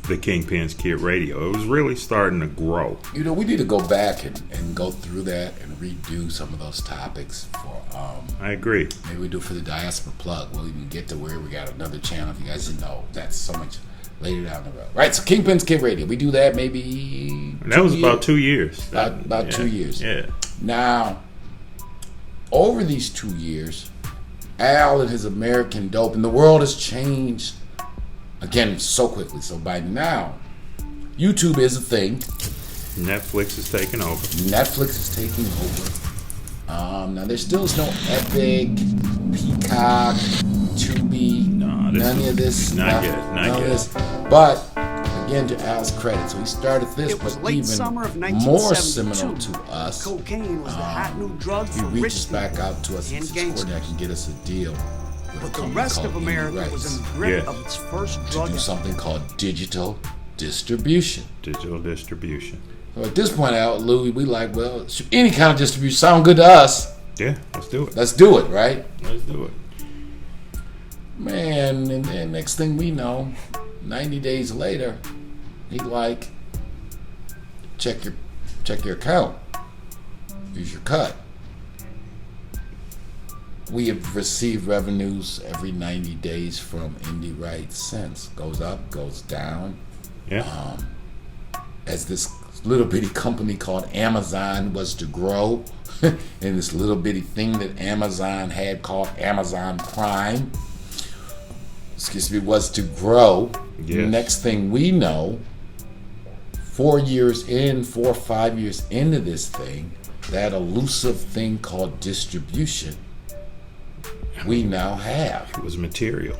the Kingpin's Kid Radio. It was really starting to grow. You know, we need to go back and go through that and redo some of those topics for I agree. Maybe we do it for the Diaspora Plug. We'll even get to where we got another channel. If you guys didn't know, that's so much later down the road. Right, so Kingpin's Kid Radio. We do that maybe that was about 2 years. About 2 years. Yeah. Now, over these 2 years, Al and his American Dope, and the world has changed again so quickly. So by now, YouTube is a thing. Netflix is taking over. Now there still is no Epic, Peacock, Tubi, none of this. Not yet. But again, to Al's credit, so he started this, It was but late even summer of more 1972. seminal to us. Cocaine was the hot new drug He for reaches rich back people out to us and and says, Courtney, I gangsters. can get us a deal with But a the company rest called of Indie America Rights was in the grip Yeah. of its first to drug do epidemic. something called digital distribution. Digital distribution. So at this point out, Louis, we like, well, any kind of distribution sound good to us. Yeah, let's do it. Let's do it, right? Let's do it. Man, and then next thing we know, 90 days later, he like, check your account. Here's your cut. We have received revenues every 90 days from Indie Rights since. Goes up, goes down. Yeah. As this little bitty company called Amazon was to grow, and this little bitty thing that Amazon had called Amazon Prime, was to grow. Yes. Next thing we know, 4 or 5 years into this thing, that elusive thing called distribution, we now have. It was material.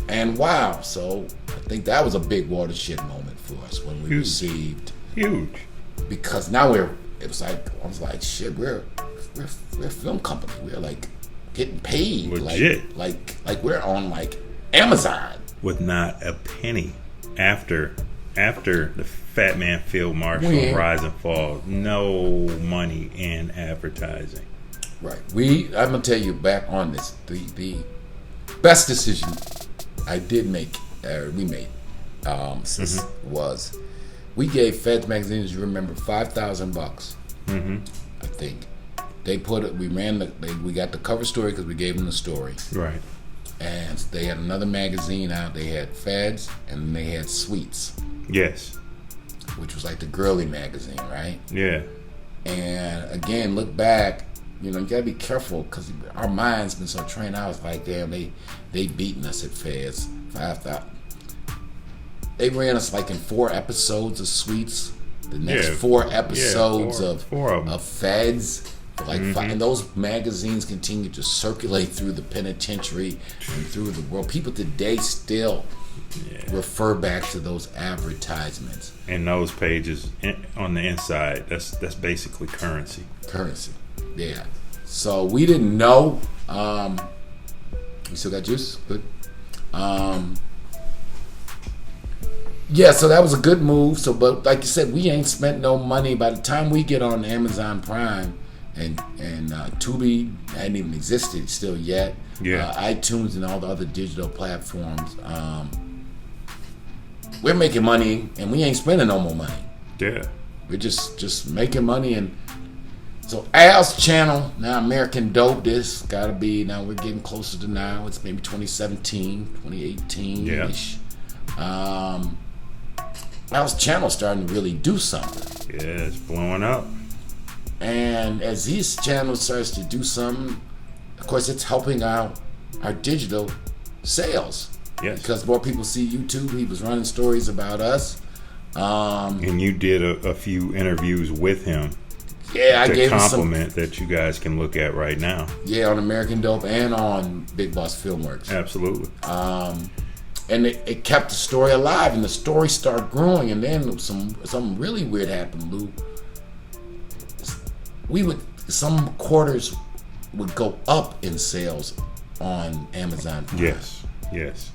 And wow, so I think that was a big watershed moment for us when we received. Huge. Because now I was like, shit, we're a film company. We're like getting paid. Legit. Like we're on like Amazon. With not a penny after the Fat Man Field Marshal Yeah. Rise and Fall. No money in advertising. Right. I'm gonna tell you back on this. The best decision we made was we gave Feds magazine, as you remember, $5,000. Mm-hmm. I think they put it. We got the cover story because we gave them the story. Right. And they had another magazine out. They had Feds and they had Sweets. Yes. Which was like the girly magazine, right? Yeah. And again, look back. You know, you gotta be careful because our mind's been so trained. I was like, damn, they beating us at Feds. 5,000. They ran us like in 4 episodes of Sweets. The next 4 episodes of Feds. Like and those magazines continue to circulate through the penitentiary and through the world. People today still refer back to those advertisements. And those pages on the inside, that's basically currency. Yeah. So we didn't know. We still got juice? Good. Yeah, so that was a good move. So, but like you said, we ain't spent no money. By the time we get on Amazon Prime and Tubi hadn't even existed still yet. Yeah. iTunes and all the other digital platforms. We're making money and we ain't spending no more money. Yeah. We're just making money. And so Al's channel, now American Dope, this gotta be, now we're getting closer to now. It's maybe 2017, 2018-ish. Al's channel starting to really do something. Yeah, it's blowing up. And as his channel starts to do something, of course, it's helping out our digital sales. Yes. Because more people see YouTube. He was running stories about us. And you did a few interviews with him. Yeah, I to gave compliment that you guys can look at right now. Yeah, on American Dope and on Big Boss Filmworks. Absolutely. And it kept the story alive, and the story started growing. And then something really weird happened, Lou. Some quarters would go up in sales on Amazon Prime. Yes.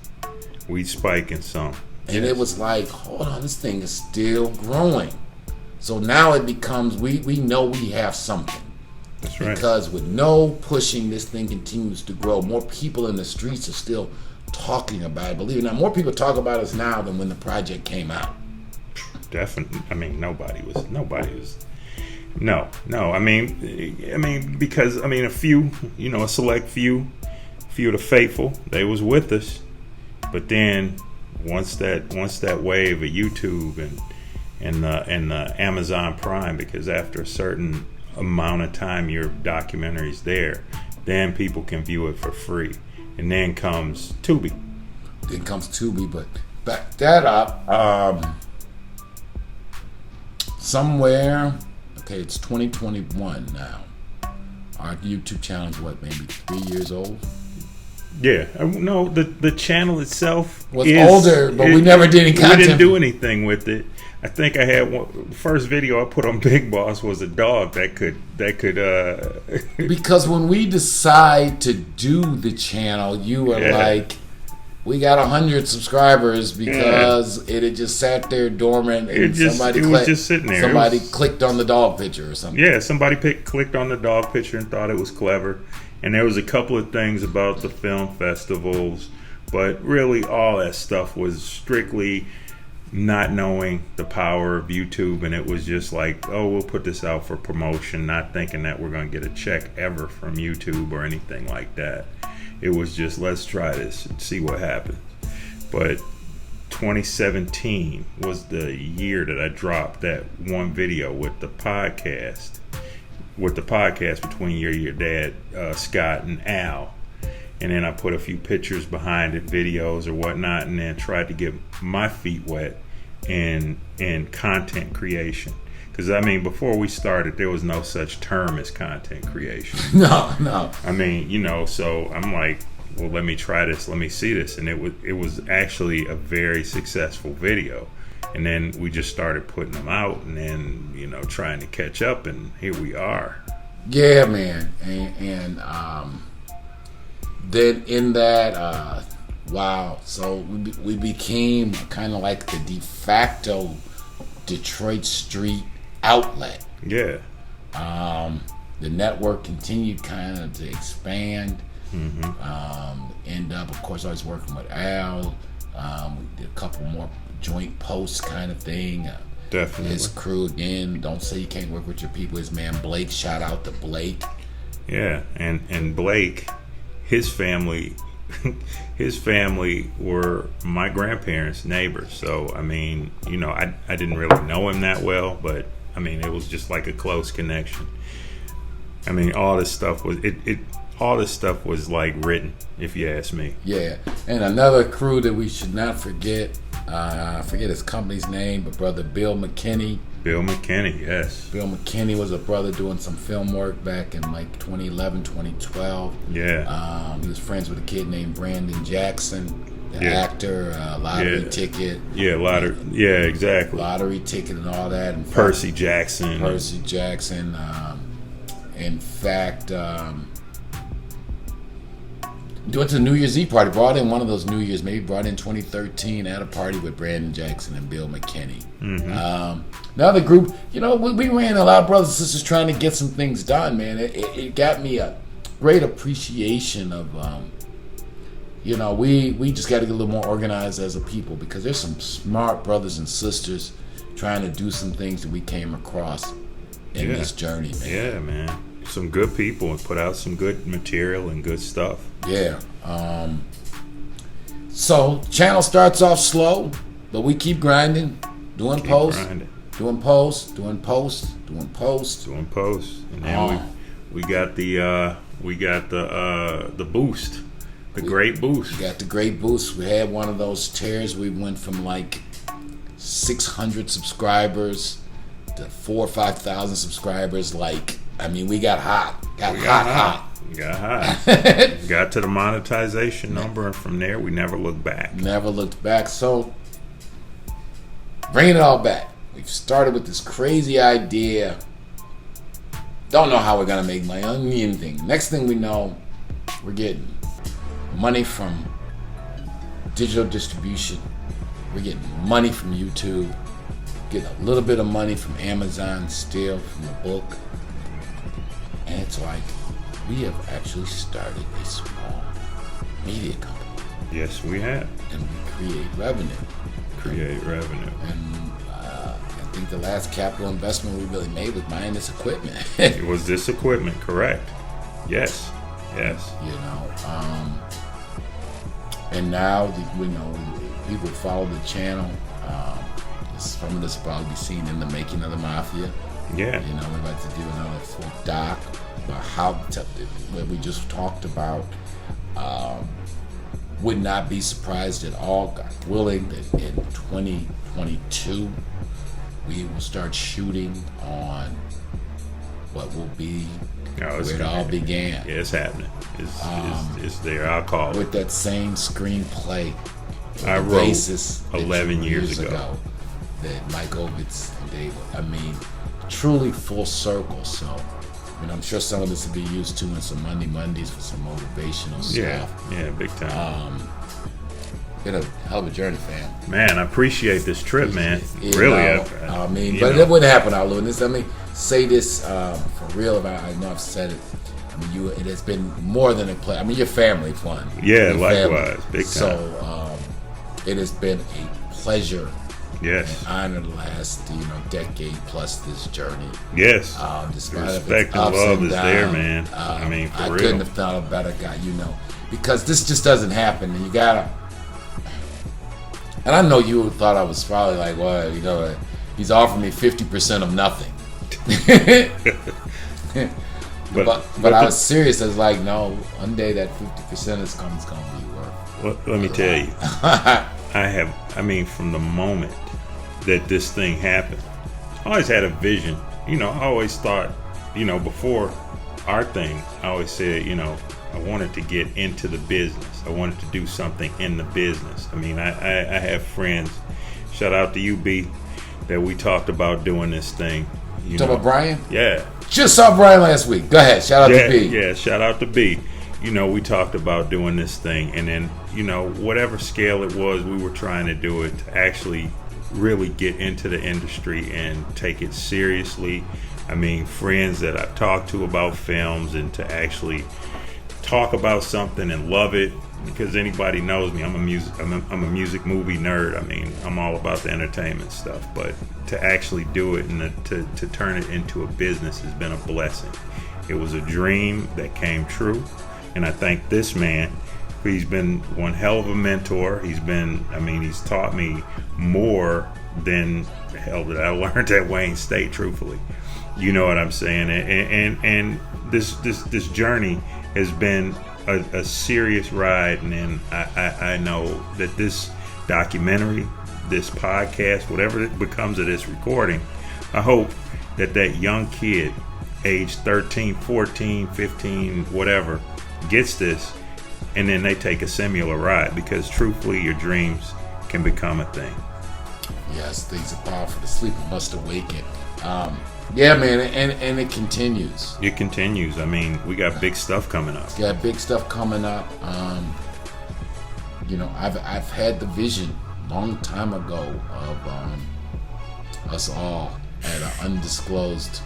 We'd spike in some. And it was like, hold on, this thing is still growing. So now it becomes, we know we have something. That's right. Because with no pushing, this thing continues to grow. More people in the streets are still talking about it. Believe it or not, more people talk about us now than when the project came out. Definitely. I mean, nobody was. No. I mean, because a few, a select few of the faithful, they was with us. But then once that wave of YouTube and the Amazon Prime, because after a certain amount of time your documentary's there, then people can view it for free. And then comes Tubi. But back that up, somewhere, okay, it's 2021 now. Our YouTube channel is what, maybe 3 years old? Yeah, no, the channel itself was older, but we never did any content. We didn't do anything with it. I think I had the first video I put on Big Boss was a dog that could because when we decide to do the channel, you were like, we got 100 subscribers because it had just sat there dormant and somebody was just sitting there. Somebody clicked on the dog picture or something. Yeah, somebody clicked on the dog picture and thought it was clever. And there was a couple of things about the film festivals, but really all that stuff was strictly not knowing the power of YouTube, and it was just like, oh, we'll put this out for promotion, not thinking that we're going to get a check ever from YouTube or anything like that. It was just, let's try this and see what happens. But 2017 was the year that I dropped that one video with the podcast between your dad, Scott, and Al. And then I put a few pictures behind it, videos or whatnot, and then tried to get my feet wet in content creation. Because, before we started, there was no such term as content creation. No. So I'm like, well, let me try this, let me see this. And it was actually a very successful video. And then we just started putting them out and then, trying to catch up, and here we are. Yeah, man. And then in that, wow. So we became kind of like the de facto Detroit street outlet. Yeah. The network continued kind of to expand. Mm-hmm. End up, of course, I was working with Al. We did a couple more joint posts kind of thing. Definitely. His crew again. Don't say you can't work with your people. His man Blake. Shout out to Blake. Yeah, and Blake, his family were my grandparents' neighbors. So I didn't really know him that well, but it was just like a close connection. All this stuff was like written, if you ask me. Yeah, and another crew that we should not forget. I forget his company's name, but brother Bill McKinney. Bill McKinney, yes. Bill McKinney was a brother doing some film work back in like 2011, 2012. Yeah. He was friends with a kid named Brandon Jackson, the actor, Lottery Ticket. Yeah, exactly. Lottery Ticket and all that. And Percy Jackson. In fact, went to the New Year's Eve party, brought in one of those New Year's, maybe brought in 2013 at a party with Brandon Jackson and Bill McKinney. Mm-hmm. Another group, we ran a lot of brothers and sisters trying to get some things done, man. It got me a great appreciation of, we just got to get a little more organized as a people, because there's some smart brothers and sisters trying to do some things that we came across in this journey, man. Yeah, man. Some good people and put out some good material and good stuff. Yeah. So channel starts off slow, but we keep grinding, doing posts, and then we got the boost, great boost. We got the great boost. We had one of those tears. We went from like 600 subscribers to 4,000 or 5,000 subscribers. Like, I mean, we got hot. We got hot. Got to the monetization number, and from there, we never looked back. Never looked back. So, bringing it all back. We've started with this crazy idea. Don't know how we're going to make money on anything. Next thing we know, we're getting money from digital distribution. We're getting money from YouTube. Getting a little bit of money from Amazon still, from the book. And it's like, we have actually started a small media company. Yes, we have. And we create revenue. And I think the last capital investment we really made was buying this equipment. It was this equipment, correct? Yes. You know, and now people follow the channel. Some of this will probably be seen in the making of the Mafia. Yeah. You know, we're about to do another full doc about what we just talked about. Would not be surprised at all, God willing, that in 2022 we will start shooting on what will be where it all began. Yeah, it's happening. It's there. I'll call it. With that same screenplay I wrote 11 years ago. That Mike Ovitz and David, I mean, truly full circle. So, I mean, I'm sure some of this will be used too in some Mondays for some motivational stuff. Yeah, big time. Been a hell of a journey, fam. Man, I appreciate this trip, man. Really. I mean, but it wouldn't happen without Lou. Let me say this for real. I know I've said it. I mean, it has been more than a play. I mean, your family fun. Yeah, likewise. Big time. So, it has been a pleasure. Yes. And honor the last, decade plus this journey. Yes. Despite respect and love is there, man. I mean, for real. I couldn't have thought of a better guy, because this just doesn't happen. And you gotta. And I know you thought I was probably like, well, he's offering me 50% of nothing. but I was serious. I was like, no, one day that 50% is going to be worth. Well, let me tell you, from the moment that this thing happened, I always had a vision. I always thought, before our thing, I always said, I wanted to get into the business. I wanted to do something in the business. I mean, I have friends, shout out to you, B, that we talked about doing this thing. You talking about Brian? Yeah. Just saw Brian last week. Go ahead. Shout out to B. Yeah, shout out to B. We talked about doing this thing. And then, whatever scale it was, we were trying to do it to actually really get into the industry and take it seriously. I mean, friends that I've talked to about films and to actually talk about something and love it, because anybody knows me, I'm a music movie nerd. I mean, I'm all about the entertainment stuff, but to actually do it and to turn it into a business has been a blessing. It was a dream that came true, and I thank this man. He's been one hell of a mentor. He's taught me more than the hell that I learned at Wayne State, truthfully. You know what I'm saying? And this journey has been a serious ride, and I know that this documentary, this podcast, whatever it becomes of this recording, I hope that young kid, age 13, 14, 15, whatever, gets this, and then they take a similar ride, because truthfully, your dreams can become a thing. Yes, things are powerful. The sleeper must awaken. Yeah, man, and it continues. It continues. I mean, we got big stuff coming up. Got big stuff coming up. I've had the vision long time ago of us all at an undisclosed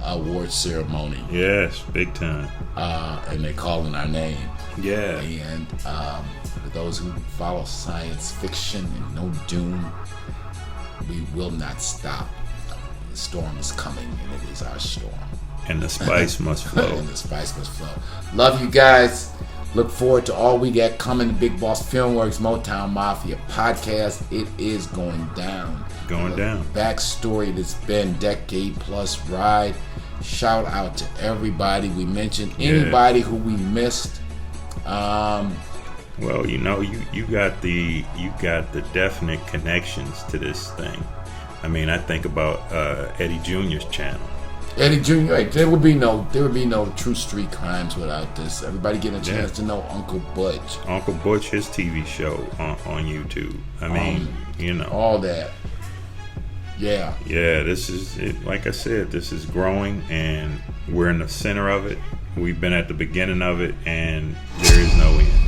award ceremony. Yes, big time. And they calling our name. Yeah. And for those who follow science fiction and know doom, we will not stop. The storm is coming, and it is our storm. And the spice must flow. And the spice must flow. Love you guys. Look forward to all we got coming. The Big Boss Filmworks Motown Mafia podcast. It is going down. Going down. Backstory that's been decade plus ride. Shout out to everybody we mentioned. Anybody who we missed. Well, you got the definite connections to this thing. I mean, I think about Eddie Jr.'s channel. Eddie Jr. Right, there would be no true street crimes without this. Everybody getting a chance to know Uncle Butch. Uncle Butch, his TV show on YouTube. I mean, you know, all that. Yeah. Yeah, this is it. Like I said, this is growing, and we're in the center of it. We've been at the beginning of it, and there is no end.